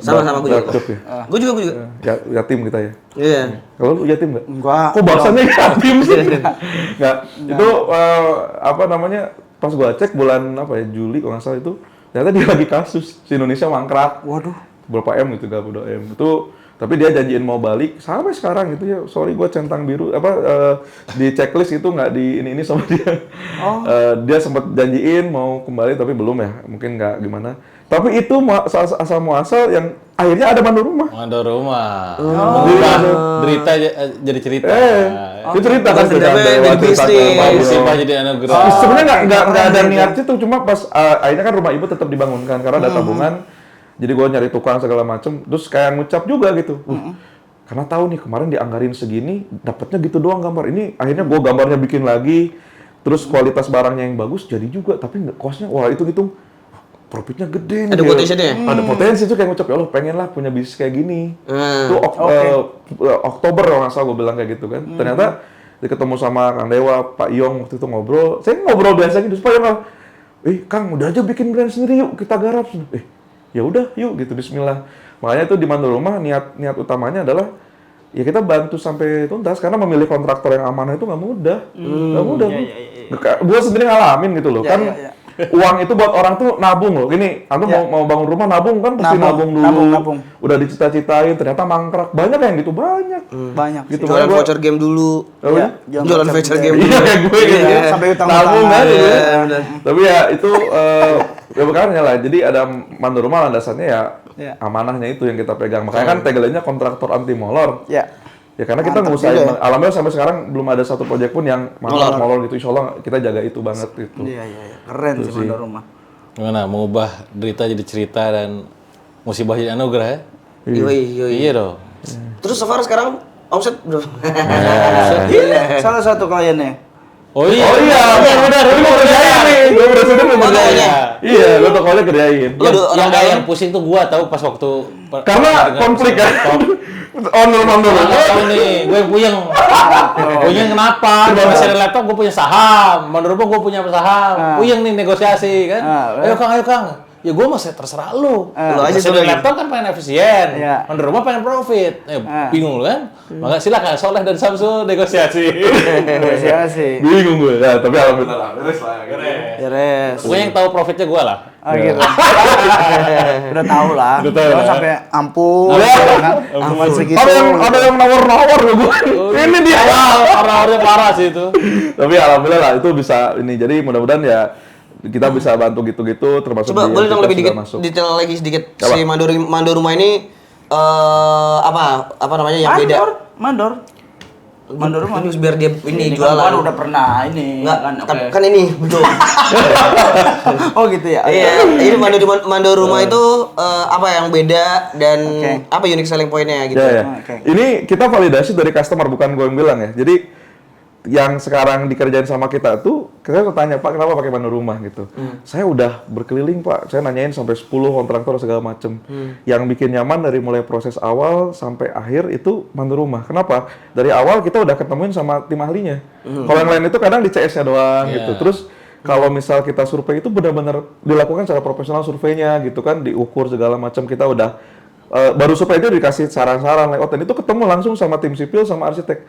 sama gue juga. Gue juga. Yatim kita ya. Iya. Kalau lu yatim nggak? Enggak. Kok bahasanya yatim sih? Nggak. Itu apa namanya? Pas gue cek bulan Juli kalau nggak salah itu ternyata dia lagi kasus si Indonesia mangkrak. Waduh. Berapa M gitu, 32 M. Itu Tapi dia janjiin mau balik sampai sekarang gitu ya. Sorry gue centang biru di checklist itu nggak di ini sama dia. Dia sempat janjiin mau kembali tapi belum ya. Mungkin nggak gimana. Tapi itu asal muasal yang akhirnya ada mandor rumah. Mandor rumah. Mengubah derita jadi cerita. Itu cerita kan sudah jadi bisnis. Musibah jadi anugerah. Sebenarnya nggak ada niat itu, cuma pas akhirnya kan rumah ibu tetap dibangunkan karena ada tabungan. Jadi gue nyari tukang segala macem, terus kayak ngucap juga gitu. Karena tahu nih kemarin dianggarin segini, dapatnya gitu doang gambar. Ini akhirnya gue gambarnya bikin lagi, terus kualitas barangnya yang bagus jadi juga, tapi kosnya wah itu hitung profitnya gede nih. Ada potensinya? Ada potensi tuh kayak ngucap ya Allah pengen lah punya bisnis kayak gini. Itu Oktober kalau nggak salah gue bilang kayak gitu kan. Ternyata ketemu sama Kang Dewa, Pak Yong waktu itu ngobrol. Saya ngobrol biasa gitu, Pak Yong, Kang udah aja bikin brand sendiri yuk kita garap. Ya udah yuk gitu Bismillah. Makanya itu di mandor rumah niat utamanya adalah ya kita bantu sampai tuntas karena memilih kontraktor yang amanah itu nggak mudah. Nggak mudah. Gue sendiri ngalamin gitu loh kan. Uang itu buat orang tuh nabung loh. Gini, antum mau bangun rumah nabung kan pasti nabung dulu. Nabung. Udah dicita-citain ternyata mangkrak. Banyak yang gitu, banyak. Banyak. Gitu Jualan voucher game dulu. Jualan voucher game dulu. Iya kayak gue gitu. Sampai Nabung kan gitu. benar. Tapi ya itu ya makanya lah. Jadi ada mandor rumah landasannya ya amanahnya itu yang kita pegang. Makanya kan tagline-nya kontraktor anti molor. Ya karena kita ngusahain, alhamdulillah sampai sekarang belum ada satu proyek pun yang molor gitu. Insya Allah kita jaga itu banget gitu. Iya. Keren sih mandor rumah. Gimana mengubah derita jadi cerita dan musibah jadi anugerah ya? Iya dong. Terus so far sekarang omset bro. Salah satu kliennya. Oh iya, benar. Ini mau kerjain nih. Gue bener-bener mau kerjain. Iya, gue tokonya kerjain. Yang pusing tuh gua tahu pas waktu Karena konflik kan. Ondor-ondor. Tahu nih, gue puyeng. Puyeng kenapa? Di masih ada laptop, gue punya saham. Menurut gue punya saham. Puyeng nih negosiasi kan. Ayo Kang. Ya gue masih terserah lu. Lu aja sudah laptop kan pengen efisien. Menurut rumah pengen profit. Bingung lu kan? Maka silakan Soleh dan Samsul negosiasi. Bingung gue. Ya, tapi alhamdulillah beres lah. Beres. Pokoknya yang tahu profitnya gue lah. Oh gitu. Udah tahu lah. Jangan sampai ampun. Ampun segitu. Ada yang nawar-nawar gue. Ini dia. Nawar-nawarnya parah sih itu. Tapi alhamdulillah lah itu bisa ini. Jadi mudah-mudahan ya kita bisa bantu gitu-gitu termasuk coba boleh dong lebih detail lagi sedikit si mandor rumah ini apa namanya yang beda? Mandor rumah ini biar dia ini jualan. jualan. Udah pernah ini. Kan ini betul. Oh gitu ya. Iya, ini mandor rumah itu apa yang beda dan apa unique selling point-nya gitu. Ya. Ini kita validasi dari customer bukan gue yang bilang ya. Jadi yang sekarang dikerjain sama kita tuh, kita tanya Pak kenapa pakai mandor rumah gitu. Saya udah berkeliling Pak, saya nanyain sampai 10 kontraktor segala macem. Yang bikin nyaman dari mulai proses awal sampai akhir itu mandor rumah. Kenapa? Dari awal kita udah ketemuin sama tim ahlinya. Kalau yang lain itu kadang di CS-nya doang gitu. Terus kalau misal kita survei itu benar-benar dilakukan secara profesional surveinya gitu kan, diukur segala macam kita udah baru survei itu dikasih saran-saran layout dan itu ketemu langsung sama tim sipil sama arsitek.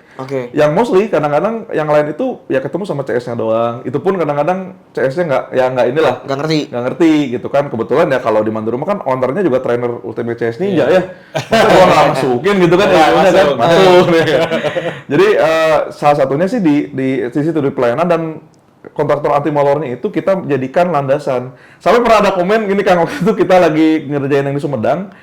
Yang mostly kadang-kadang yang lain itu ya ketemu sama CS-nya doang. Itu pun kadang-kadang CS-nya nggak ngerti gitu kan. Kebetulan ya kalau di mandor rumah kan ownernya juga trainer Ultimate CS Ninja ya. Masa gua nggak masukin gitu kan masuk. Jadi salah satunya sih di sisi di pelayanan dan kontraktor anti molornya itu kita jadikan landasan. Sampai pernah ada komen gini Kang, waktu itu kita lagi ngerjain yang di Sumedang.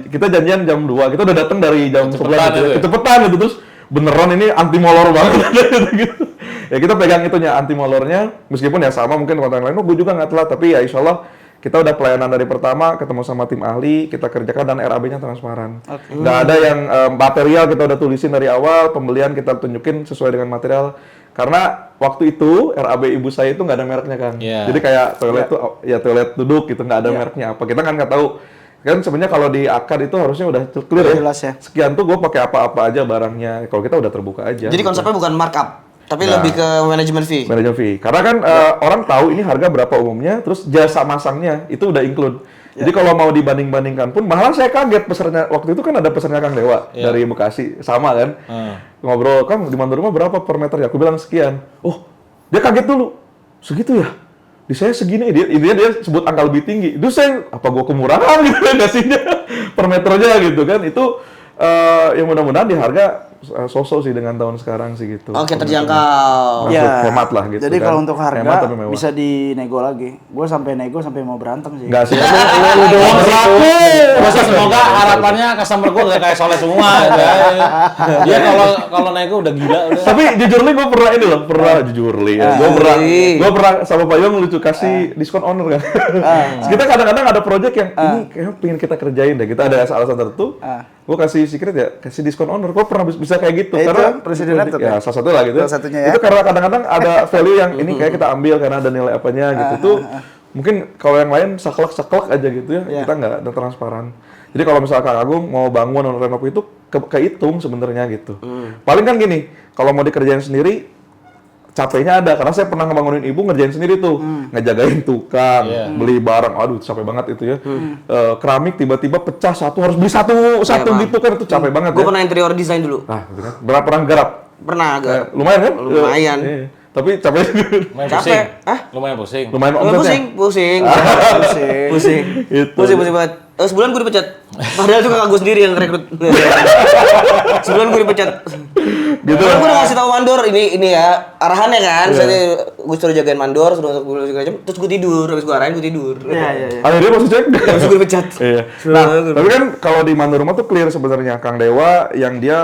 Kita janjian jam 2, kita udah datang dari jam 11 gitu. Kecepatan gitu, terus beneran ini anti molor banget gitu. Ya kita pegang itunya anti molornya, meskipun ya sama mungkin konten lain, gue juga nggak telat, tapi ya insya Allah kita udah pelayanan dari pertama, ketemu sama tim ahli, kita kerjakan dan RAB-nya transparan. Nggak ada yang material kita udah tulisin dari awal, pembelian kita tunjukin sesuai dengan material. Karena waktu itu RAB ibu saya itu nggak ada mereknya Kang. Jadi kayak toilet tuh ya toilet duduk gitu, nggak ada mereknya apa. Kita kan nggak tahu. Kan sebenarnya kalau di akad itu harusnya udah clear ya. Sekian tuh gue pakai apa-apa aja barangnya. Kalau kita udah terbuka aja. Jadi konsepnya bukan markup, tapi lebih ke manajemen fee. Manajemen fee. Karena kan orang tahu ini harga berapa umumnya, terus jasa masangnya itu udah include. Jadi kalau mau dibanding-bandingkan pun, malah saya kaget pesernya. Waktu itu kan ada pesernya Kang Dewa dari Bekasi, sama kan. Ngobrol, Kang di mandor rumah berapa per meter ya? Aku bilang sekian. Oh, dia kaget dulu. Segitu ya? Di saya segini, dia sebut angka lebih tinggi. Itu saya, apa gua kemurahan gitu ngasihnya. per meternya gitu kan. Itu yang mudah-mudahan di harga sosok sih dengan tahun sekarang sih gitu. Oke, terjangkau. Masuk hemat lah gitu. Jadi kan. kalau untuk harga Hemat tapi mewah. bisa dinego lagi. Gue sampai nego sampai mau berantem sih. Enggak sih. Lu doang selaku. Masa semoga harapannya customer gue gak kayak Soleh semua. Dia kalau naik gue udah gila udah. Tapi jujur li gue pernah ini loh, jujur li ya. Gue pernah sama Pak Yong lucu kasih diskon owner kan. Kita kadang-kadang ada project yang ini kayaknya pengen kita kerjain deh. Kita ada alasan tertentu. Gue kasih secret ya, kasih diskon owner. Gue pernah bisa kayak gitu. Ya, karena itu presiden laptop ya salah satu lah gitu. Salah satunya ya. Itu karena kadang-kadang ada value yang ini kayak kita ambil karena ada nilai apanya gitu. Tuh mungkin kalau yang lain saklek aja gitu ya. Kita nggak ada transparan. Jadi kalau misalnya Kang Agung mau bangun atau renov itu kehitung sebenarnya gitu. Paling kan gini, kalau mau dikerjain sendiri capeknya ada karena saya pernah ngebangunin ibu ngerjain sendiri tuh, ngejagain tukang, beli barang, aduh capek banget itu ya. Keramik tiba-tiba pecah satu harus beli satu gitu kan itu capek banget. Gue ya. pernah interior design dulu. Nah, gitu kan. Pernah garap. Pernah agak. Lumayan kan? Lumayan. Iya. Tapi capek. Lumayan Capek. pusing. Hah? Lumayan pusing. Lumayan Pusing, omsetnya. pusing. Itu. Pusing banget. Sebulan gue dipecat. Padahal itu kakak gue sendiri yang rekrut. Sebulan gue dipecat. Gitu. Karena gue udah ngasih tahu mandor ini ya arahannya kan. Saya gue suruh jagain mandor, suruh segala macam. Terus gue tidur, habis gue arahin gue tidur. Iya. Akhirnya masih cek. Habis gue dipecat. Iya. Nah, tapi kan kalau di Mandor Rumah tuh clear sebenarnya Kang Dewa yang dia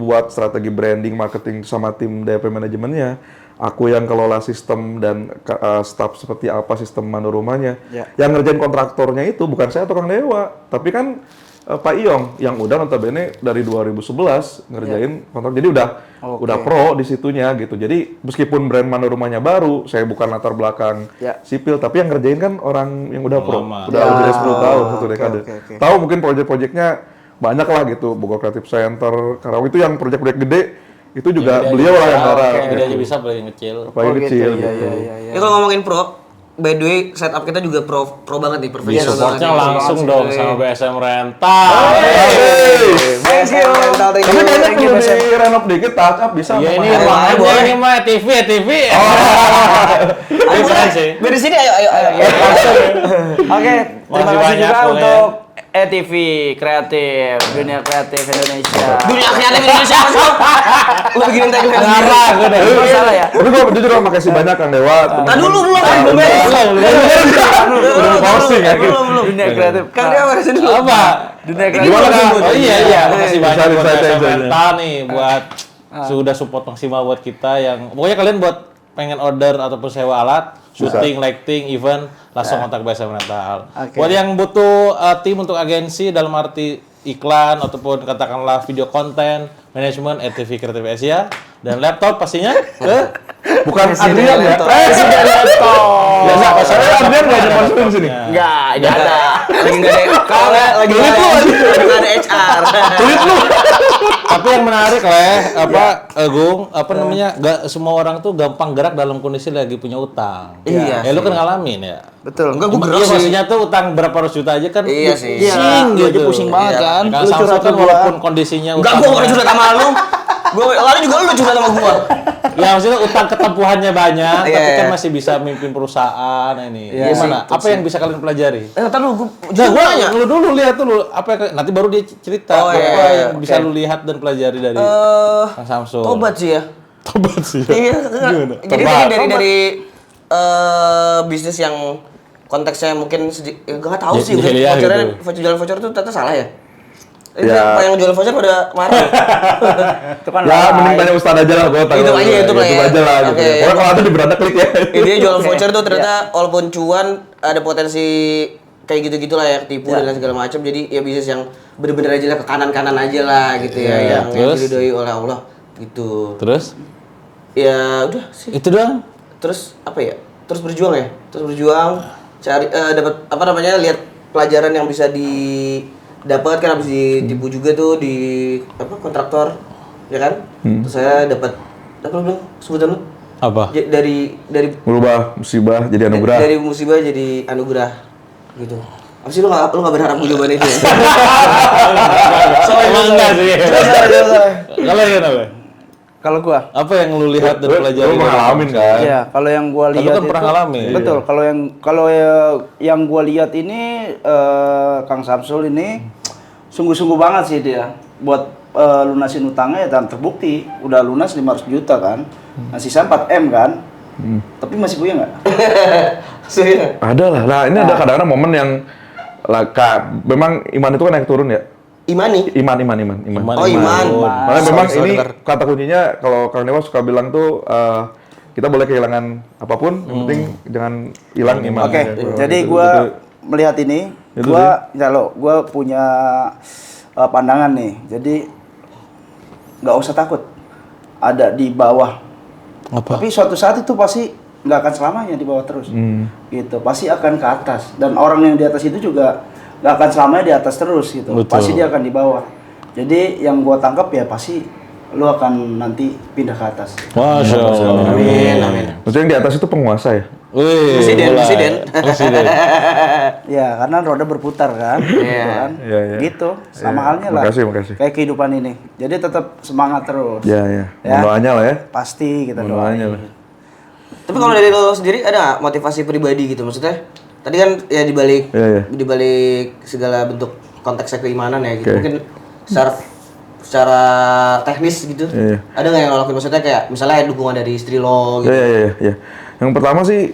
buat strategi branding, marketing sama tim DP manajemennya. Aku yang kelola sistem dan staff seperti apa sistem Mandor Rumahnya. Ya. Yang ngerjain kontraktornya itu bukan saya atau Kang Dewa, tapi kan Pak Iyong yang udah notabene dari 2011 ngerjain kontrak. Jadi udah pro di situnya gitu. Jadi meskipun brand Mandor Rumahnya baru, saya bukan latar belakang sipil, tapi yang ngerjain kan orang yang udah pro. Lama. Udah lebih dari 10 tahun, satu dekade. oke. Tahu mungkin proyek-proyeknya banyak lah gitu, Bogor Creative Center, karena itu yang proyek-proyek gede itu juga beliau lah yang garap. Gede aja bisa, paling kecil. Paling kecil gitu. Iya. Ya kalau ngomongin pro, by the way setup kita juga pro banget nih, profesional. Supportnya banget. langsung dong sama BSM Rental. Thank you. Tapi kayaknya perlu di renov dikit, touch up bisa. Ya ini apa? ruangannya ini mah TV. Ini keren sih. Dari sini ayo. Oke, terima Makasih kasih banyak, juga Bung, untuk ETV Kreatif, Dunia Kreatif Indonesia. Dunia kreatif Indonesia masuk. Lu bikinin tagline sendiri. Ngarah gue deh. Itu masalah ya. Tapi gue jujur makasih banyak Kang Dewa. Nah dulu belum kan belum beres. Udah posting ya. Belum. Dunia Kreatif. Kan dia beresin dulu. Apa? Dunia Kreatif. Gimana, Kang? Oh iya, makasih banyak buat Bisa, BSM bisa. Rental nih buat sudah support maksimal buat kita yang pokoknya kalian buat pengen order ataupun sewa alat, syuting, lighting, event, langsung kontak BSM Rental. Oke. Buat yang butuh tim untuk agensi dalam arti iklan ataupun katakanlah video konten, manajemen, ETV Kreatif Asia dan laptop pastinya Bukan Adrian ya? Presiden laptop. Biasa, saya Adrian nggak ada masuk di sini. Enggak ada. Lagi nggak ada. Kalau lagi nggak ada HR. Tapi yang menarik Gung, namanya? Gak semua orang tuh gampang gerak dalam kondisi lagi punya utang. Iya Ya lu kan ngalamin ya. Betul. Enggak gue gerak Iya sih. maksudnya tuh utang berapa ratus juta aja kan Iya sih. pusing Iya, gitu. aja pusing banget Iya. kan. Kang Lu Samsul curhat kan gua. walaupun kondisinya Enggak, gue nggak curhat sama lu. Gue lari juga lu curhat sama gue. Ya maksudnya utang ketempuhannya banyak, Iya, tapi kan iya. masih bisa mimpin perusahaan ini. Iya Gimana? sih, Apa yang bisa kalian pelajari? Ntar lu gue Nah, gue nanya. lu dulu lihat dulu apa yang, nanti baru dia cerita Oh, iya, apa iya, yang bisa lu lihat dan pelajari dari Kang Samsul. Tobat sih ya. Tobat sih. Iya. Jadi tadi dari bisnis yang konteksnya mungkin nggak tahu sih. Iya, Vouchernya gitu. jualan voucher itu ternyata salah ya. Ya. Apa yang jualan voucher pada marah. Itu kan Ya, mending tanya Ustadz aja lah, gue tahu. Itu aja, YouTube lah ya. YouTube aja lah gitu. Oke. Pokoknya kalau ada di beranda klik ya. Dia jualan voucher tuh ternyata walaupun cuan ada potensi kayak gitu-gitu lah ya, tipu dan segala macam. Jadi ya bisnis yang bener-bener aja lah ke kanan-kanan aja lah gitu ya, yang Terus? diridhoi oleh Allah gitu. Terus? Ya udah sih. Itu doang. Terus apa ya? Terus berjuang ya. Terus berjuang cari dapat apa namanya? Lihat pelajaran yang bisa didapat kan, habis ditipu juga tuh di apa kontraktor ya kan? Terus saya dapat apa lu bilang sebutan lu? Apa? Dari Merubah musibah jadi anugerah. dari musibah jadi anugerah gitu. Apa sih lu nggak berharap gue jawaban itu ya? Emang enggak sih. Kalau yang apa? Kalau gua Apa yang lu lihat dan pelajari? Lu ngalamin kan? Iya, kalau yang gua Kalau lihat kan pernah ngalamin. Betul, kalau yang gua lihat ini Kang Samsul ini sungguh-sungguh banget sih dia buat lunasin utangnya dan terbukti udah lunas 500 juta kan. Nah, sisa 4M kan. Tapi masih punya nggak? Ada lah. Nah, ini ada kadang-kadang momen yang memang iman itu kan naik turun ya. Imani? Iman. Oh, iman. Makanya memang ini kata kuncinya kalau Kang Dewa suka bilang tuh kita boleh kehilangan apapun, yang penting jangan hilang iman. Oke, jadi Gitu, gue gitu. melihat ini, Itu gue punya pandangan nih. Jadi nggak usah takut ada di bawah. Apa? Tapi suatu saat itu pasti nggak akan selamanya di bawah terus. Gitu, pasti akan ke atas. Dan orang yang di atas itu juga nggak akan selamanya di atas terus gitu. Betul. Pasti dia akan di bawah. Jadi yang gue tangkap ya pasti lu akan nanti pindah ke atas. Masya Allah. Amin. Maksudnya yang di atas itu penguasa ya? Wih, Presiden. Presiden. Ya, karena roda berputar kan. Gitu kan. Iya. Gitu, sama halnya lah. Makasih. Kayak kehidupan ini. Jadi tetap semangat terus. Iya. Ya. Doanya lah ya. Pasti kita Doanya doain. lah. Tapi kalau dari lo sendiri ada nggak motivasi pribadi gitu maksudnya? Tadi kan ya dibalik Iya. dibalik segala bentuk konteksnya keimanan ya gitu. Oke. Mungkin secara teknis gitu. Iya. Ada nggak yang lo lakuin maksudnya kayak misalnya dukungan dari istri lo gitu? Iya. Yang pertama sih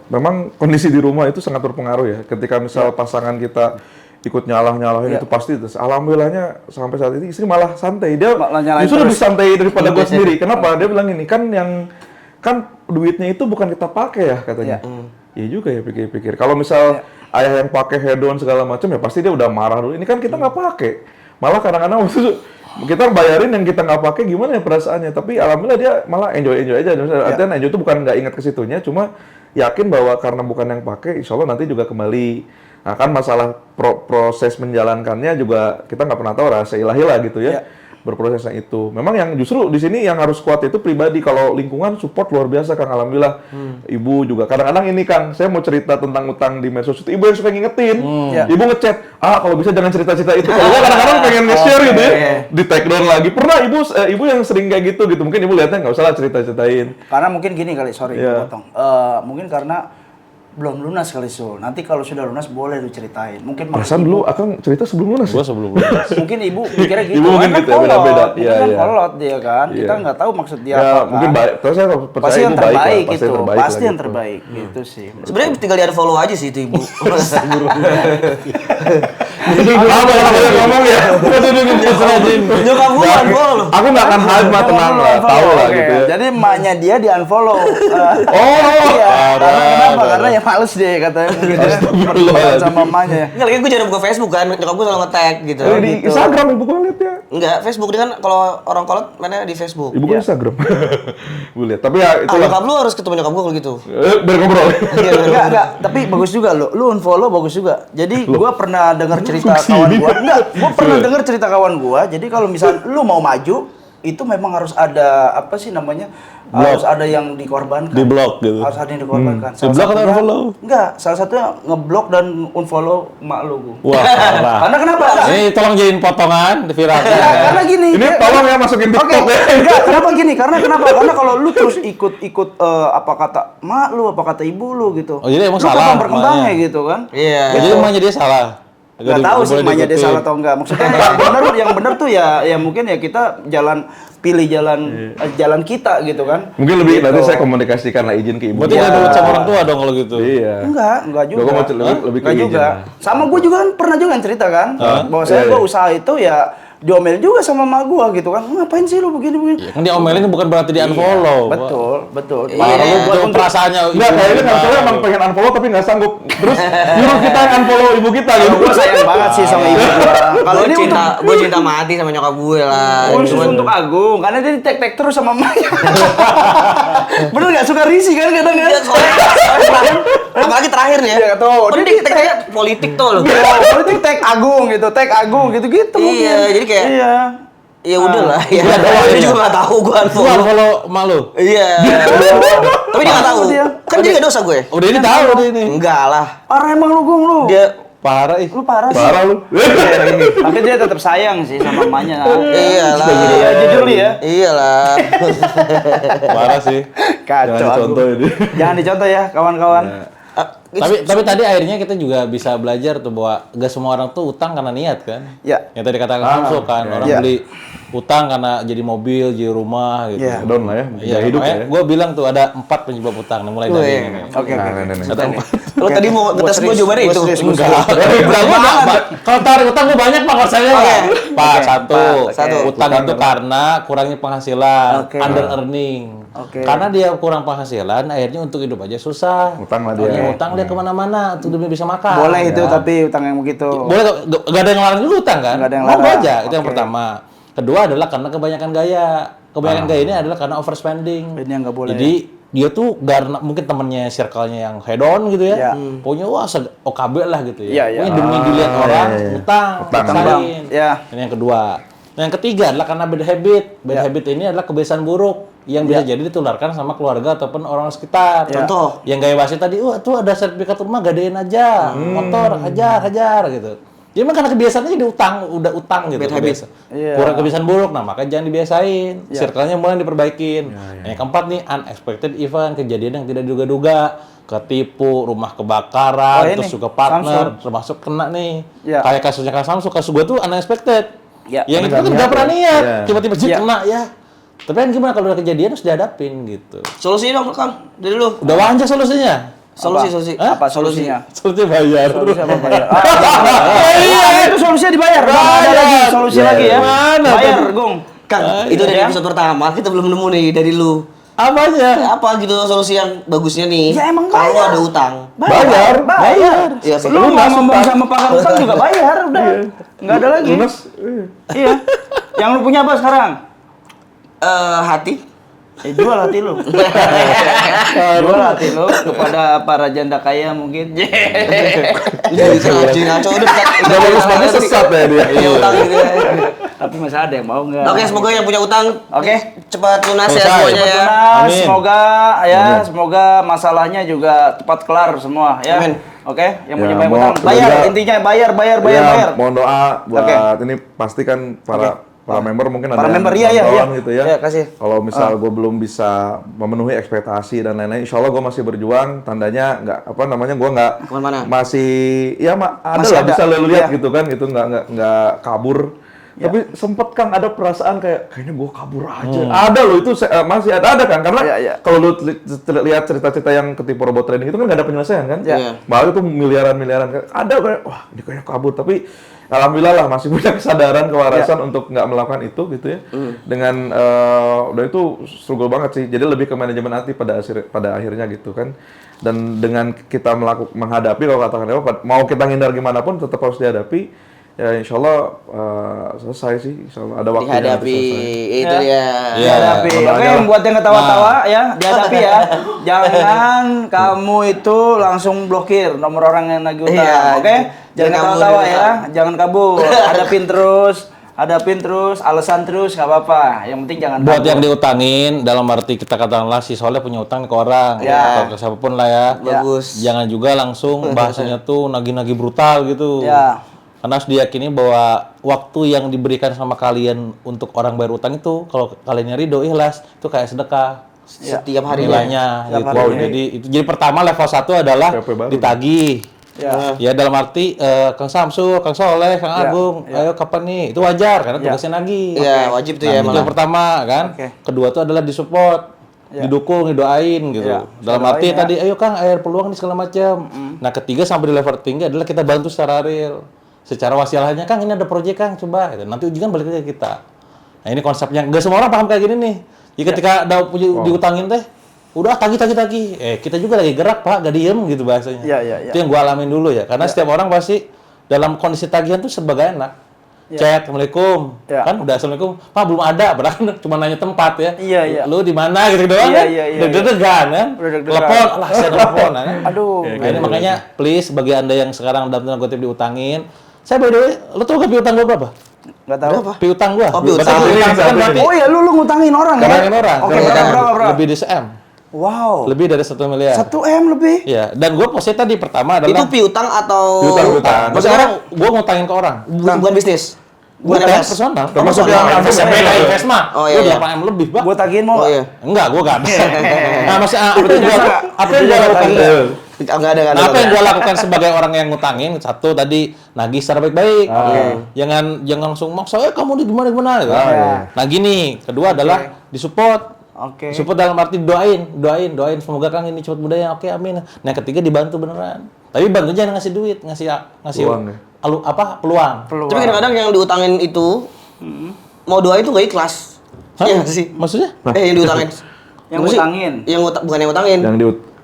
memang kondisi di rumah itu sangat berpengaruh ya. Ketika misal pasangan kita ikut nyalahin itu pasti terus. Alhamdulillahnya sampai saat ini istri malah santai. Dia Malah nyalahin justru lebih terus. santai daripada gue sendiri. Kenapa? Dia bilang ini kan duitnya itu bukan kita pakai ya katanya. Iya juga ya pikir-pikir. Kalau misal ayah yang pakai hedon segala macam ya pasti dia udah marah dulu. Ini kan kita nggak pakai. Malah kadang-kadang waktu itu kita bayarin yang kita nggak pakai gimana ya perasaannya. Tapi alhamdulillah dia malah enjoy aja. Artinya enjoy itu bukan nggak ingat ke situnya, cuma yakin bahwa karena bukan yang pakai, insya Allah nanti juga kembali. Nah kan masalah proses menjalankannya juga kita nggak pernah tahu rahasia ilahi lah gitu ya. Berprosesnya itu. Memang yang justru di sini yang harus kuat itu pribadi. Kalau lingkungan support luar biasa Kang, alhamdulillah. Ibu juga kadang-kadang ini Kang, saya mau cerita tentang utang di medsos itu, ibu yang suka ngingetin. Ibu ngechat, kalau bisa jangan cerita-cerita itu. Kalau gua kadang-kadang pengen nge-share gitu ya, di take down lagi. Pernah ibu yang sering kayak gitu. Mungkin ibu lihatnya nggak usah lah cerita-ceritain. Karena mungkin gini kali, sorry Iya. potong. Mungkin karena belum lunas kali Sul. Nanti kalau sudah lunas boleh diceritain. Mungkin Perasaan dulu Akang cerita sebelum lunas. Gua sebelum lunas. mungkin ibu pikirnya gitu. Ibu mungkin Kan gitu ya, kolot. beda-beda. Mungkin Iya, kan iya. kolot dia kan. Iya. Kita nggak tahu maksud dia Ya, apa mungkin kan. baik. Terus saya percaya Pasti yang ibu baik lah. terbaik Pasti gitu. yang terbaik Pasti lah yang gitu. terbaik gitu sih. Sebenarnya tinggal di unfollow aja sih itu ibu. Apa yang ngomong ya? Nyokap gua unfollow loh. Aku nggak akan hide mah, tenang lah, tahu lah Oke, gitu ya. Jadi emaknya dia di unfollow. Oh, Iya. Karena kenapa? Karena ya males deh katanya mungkin ya. Berduaan sama emaknya. Enggak, lagi gue jarang buka Facebook kan, nyokap gue selalu nge-tag gitu. di Instagram ibu gue lihat ya. Enggak, Facebook dia kan kalau orang kolot mainnya di Facebook. Ibu gue Instagram. Gue lihat. Tapi ya itu Nyokap lu harus ketemu nyokap gue kalau gitu. biar ngobrol. Enggak, tapi bagus juga lu unfollow bagus juga. Jadi gua pernah dengar cerita kawan gua. Enggak, gua pernah dengar cerita kawan gua. Jadi kalau misal lu mau maju, itu memang harus ada apa sih namanya? Harus ada yang dikorbankan. Di blok gitu. Harus ada yang dikorbankan. Di blok atau unfollow? Enggak, salah satunya ngeblok dan unfollow mak lu gua. Wah, parah. Karena kenapa? Ini tolong jadiin potongan, diviralkan. Enggak, karena gini. Ini tolong ya masukin Oke, TikTok ya. enggak, kenapa gini? Karena kenapa? Karena kalau lu terus ikut apa kata mak lu, apa kata ibu lu gitu. Oh, jadi emang lu salah kapan berkembangnya emaknya? gitu kan? Iya. Jadi emangnya dia salah. Nggak tahu sih emaknya dia salah atau enggak. Maksudnya yang benar tuh ya mungkin ya kita pilih jalan kita gitu kan. Mungkin lebih Gitu. nanti saya komunikasikan lah izin ke ibu. Berarti nggak ada ucap orang tua dong kalau gitu. Iya. Enggak juga. Gua mau lebih ke Enggak izin juga. lah. Sama gue juga kan pernah juga cerita kan, bahwa saya Iya, gue usaha itu ya diomel juga sama emak gue gitu kan. Ngapain sih lu begini? Ya, kan diomelin bukan berarti di unfollow. Betul. Parah lu buat Untuk- perasaannya. Enggak, kayaknya kan saya emang pengen unfollow tapi nggak sanggup. Terus nyuruh kita yang unfollow ibu kita gitu. Gue sayang banget sih sama ibu gue. Kalau gue cinta mati sama nyokap gue lah. Khusus untuk Agung, karena dia di-tag terus sama emaknya. Bener nggak suka risih kan kadang kan? Iya, soalnya apalagi terakhir nih ya. Iya, tuh. Dia tag-tagnya politik tuh loh. Politik tag Agung gitu-gitu. Iya, jadi kayak Iya. ya udah lah ya. Iya, Dia juga nggak tahu gue Lu unfollow. unfollow emak lu. Iya. Tapi dia nggak tahu. Dia. Kan dia nggak dosa gue. Udah ini tahu udah ini. Enggak lah. Parah emang lu Gung lu. Dia Parah ih. Lu parah sih. Parah lu. Tapi dia tetap sayang sih sama emaknya. iyalah. Iya, jujur nih ya. Iyalah. Parah sih. Kacau Jangan Agung. dicontoh ini. Jangan dicontoh ya kawan-kawan. Tapi tadi akhirnya kita juga bisa belajar tuh bahwa gak semua orang tuh utang karena niat kan. Ya. Yang tadi katakan Samsul kan, orang beli utang karena jadi mobil, jadi rumah gitu. Iya. Down lah ya, Iya, hidup ya. gue bilang tuh ada 4 penyebab utang. Nah, mulai dari ini. Oke. Ada 4. Kalau tadi mau ngetes gue jawabannya itu. Enggak. Kalau tarik utang gue banyak Pak, saya. Pak, satu. Utang itu karena kurangnya penghasilan, Oke. under earning. Oke. Karena dia kurang penghasilan, akhirnya untuk hidup aja susah. Utang lah dia. Akhirnya utang dia kemana-mana, untuk demi bisa makan. Boleh itu tapi utang yang begitu. Boleh, gak ada yang larang dulu utang kan? Nggak ada yang Mau larang. aja, itu yang Oke. pertama. Kedua adalah karena kebanyakan gaya. Kebanyakan gaya ini adalah karena overspending. Ini yang nggak boleh. Jadi dia tuh karena mungkin temennya circle-nya yang head on gitu ya. Ya. Pokoknya wah OKB lah gitu Iya, ya. iya. Pokoknya demi dilihat orang, utang, Utang. maksain. Ya. Ini yang kedua. Yang ketiga adalah karena bad habit. Bad habit ini adalah kebiasaan buruk yang bisa jadi ditularkan sama keluarga ataupun orang sekitar. Contoh? Yang gaya wasit tadi, wah tuh ada sertifikat rumah gadein aja, motor hajar gitu. Jadi emang karena kebiasaannya jadi udah utang gitu. Bad habit. Iya. Kurang kebiasaan buruk, nah makanya jangan dibiasain. Circle-nya mulai diperbaikin. Yang keempat nih, unexpected event, kejadian yang tidak diduga-duga. Ketipu, rumah kebakaran, Oh, ini, terus juga partner, termasuk kena nih. Iya. Kayak kasusnya Kang Samsul, kasus gue tuh unexpected. Iya. Yang itu kan Nggak nggak pernah niat, niat, ya. tiba-tiba Iya. kena ya. Tapi kan gimana kalau udah kejadian harus dihadapin gitu. Solusinya dong, Kang. Dari lu. Udah wanjak solusinya. Solusi. Hah? Apa solusinya? Solusinya bayar. Solusi apa bayar? Iya, itu solusinya dibayar. Udah nggak ada lagi solusi lagi ya. Mana Bayar, tadi? Gung. Kang, itu dari Ya. episode pertama kita belum nemu nih dari lu. Apanya? Apa gitu solusi yang bagusnya nih? Ya, emang kalau bayar. ada utang. Bayar. Iya, sih. Lu nggak ngomong sama pakar utang juga bayar, udah. Nggak ada lagi. Lunas. Iya. Yang lu punya apa sekarang? Hati. Jual hati lu. Jual hati lu kepada para janda kaya mungkin. Jadi ngaco udah Udah bagus-bagus sesat ya dia. Punya utang gitu ya. Tapi masih ada yang mau nggak? Oke, semoga yang punya utang Oke. cepat lunas ya Selesai. semuanya ya. Lunas, Amin. semoga ya, semoga masalahnya juga cepat kelar semua ya. Amin. Oke, yang punya Ya, banyak mau- utang bayar, juga- intinya bayar. Ya, mohon doa buat Oke. ini pastikan para member mungkin ada Para yang member, iya, iya, nonton iya. gitu ya. Iya, kasih. Kalau misal gue belum bisa memenuhi ekspektasi dan lain-lain, insya Allah gue masih berjuang. Tandanya nggak gue nggak Kemana-mana? masih ya ada Masih lah ada. bisa lo lihat Iya. gitu kan, itu nggak kabur. Tapi sempet Kang ada perasaan kayaknya gue kabur aja. Ada loh itu masih ada kan karena Iya, iya. kalau lu lihat cerita-cerita yang ketipu robot trading itu kan nggak ada penyelesaian kan. Iya. Malah itu miliaran kan. Ada kayak wah ini kayaknya kabur tapi alhamdulillah lah masih punya kesadaran kewarasan untuk nggak melakukan itu gitu ya. Dengan udah itu struggle banget sih. Jadi lebih ke manajemen hati pada akhirnya gitu kan. Dan dengan kita menghadapi kalau katakan mau kita ngindar gimana pun tetap harus dihadapi. Ya insya Allah selesai sih. Insya Allah ada waktunya. Dihadapi nanti selesai. itu dia. Iya. Dihadapi. Oke, Makanya yang buat yang ketawa-tawa Nah. ya, dihadapi ya. Jangan kamu itu langsung blokir nomor orang yang nagih utang. Iya. Oke? Jangan Jangan kabur ketawa-tawa dari ya. utang. Jangan kabur. Hadapin terus, alasan terus nggak apa-apa. Yang penting jangan Buat kabur. yang diutangin, dalam arti kita katakanlah si Soleh punya utang ke orang, Ya. atau ke siapapun lah ya. Bagus. Jangan juga langsung bahasanya tuh nagih-nagih brutal gitu. Ya. Karena harus diyakini bahwa waktu yang diberikan sama kalian untuk orang bayar utang itu, kalau kalian ridho ikhlas, itu kayak sedekah. Setiap harinya. Nilainya Setiap gitu. harinya. Jadi pertama level 1 adalah PP baru. ditagih. Ya. Ya dalam arti Kang Samsul, Kang Soleh, Kang Ya, Agung, ya. ayo kapan nih? Itu wajar karena Ya. tugasnya nagih. Iya, wajib tuh Nah, ya itu malah. yang pertama kan. Oke. Kedua tuh adalah disupport, didukung, didoain gitu. Ya, Dalam doain arti ya. tadi ayo Kang air peluang nih segala macam. Nah, ketiga sampai di level tinggi adalah kita bantu secara real. Secara wasilahnya Kang ini ada proyek Kang coba gitu. Nanti ujian balik lagi ke kita. Nah, ini konsepnya enggak semua orang paham kayak gini nih. Jadi ketika ada diutangin teh udah tagih. Kita juga lagi gerak Pak, gak diem gitu bahasanya. Iya, iya, iya. Itu yang gua alamin dulu ya. Karena setiap orang pasti dalam kondisi tagihan tuh serba gak enak. Chat, Assalamualaikum. Ya. Kan udah Assalamualaikum. Pak belum ada, padahal kan cuma nanya tempat ya. Iya, iya. Lu di mana gitu doang Iya, kan? iya, iya, Udah deg-degan kan? Udah deg-degan. Telepon, lah saya telepon kan. Aduh. Nah, ini makanya please bagi Anda yang sekarang dalam tanda kutip diutangin, saya by the way, lu tau gak piutang gua berapa? Nggak tahu. Piutang gua. Oh, piutang. Berarti piutang kan berarti Oh iya, lu ngutangin orang ya? ngutangin orang. Oke, Ngutangin berapa? lebih dari 1 M. Wow. Lebih dari 1 miliar. 1 M lebih. Iya, dan gue posnya tadi pertama adalah Itu piutang atau Piutang. maksudnya orang gue ngutangin ke orang. bukan bisnis? Bukan Bukan MS? personal. Termasuk personal. yang Bisa beda invest mah. Oh, iya, Gue iya. 8 M lebih, Pak. Gua tagihin mau Oh nggak? iya. Enggak, gue gak ada. Nah, maksudnya apa Itu yang gue jasa. apa Itu yang gue jasa lakukan? tagih. Enggak ada. Nah, apa yang gue lakukan sebagai orang yang ngutangin, satu tadi nagih secara baik-baik. Jangan langsung maksa, kamu gimana gitu. Nah gini, kedua adalah disupport. Support dalam arti doain semoga Kang ini cepat budaya. Oke, amin. Nah, ketiga dibantu beneran. Tapi bantu jangan ngasih duit, ngasih Peluang, ya? peluang. Tapi kadang-kadang yang diutangin itu mau doa itu nggak ikhlas. Hah? Iya nggak sih? Maksudnya? Yang diutangin. Yang ngutangin. Bukan yang ngutangin.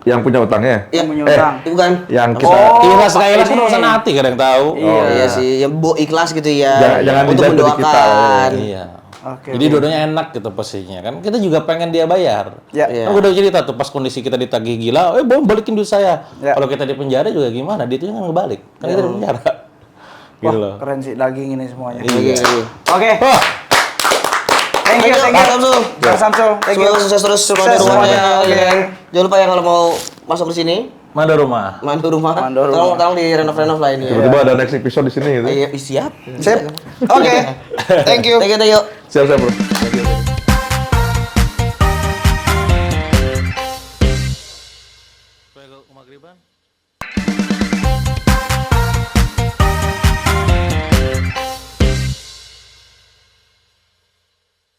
Yang punya utangnya. Yang punya utang. Bukan. Yang kita Ikhlas gak ikhlas kan urusan hati kadang tahu. Iya sih, yang ikhlas gitu ya. Jangan untuk dijudge dari mendoakan. kita, ya. Iya. Jadi dua-duanya enak gitu posisinya kan. Kita juga pengen dia bayar. Ya. Kan udah cerita tuh pas kondisi kita ditagih gila, bom balikin duit saya. Ya. Kalau kita di penjara juga gimana? Dia itu kan ngebalik. Kan kita di penjara. Gitu loh. Keren sih daging ini semuanya. Iya. Oke. Wah, Thank you. Bang Samsul. Bang Samsul. Thank you. Semoga sukses terus Sukses rumahnya. semuanya. Kalian. Jangan lupa ya kalau mau masuk ke sini, mana rumah? mandu rumah. Mandu rumah. Tolong di renov lah ini. tiba-tiba ada next episode di sini gitu. Iya, siap. Sip. Oke. Thank you. Thank you. Siap, bro.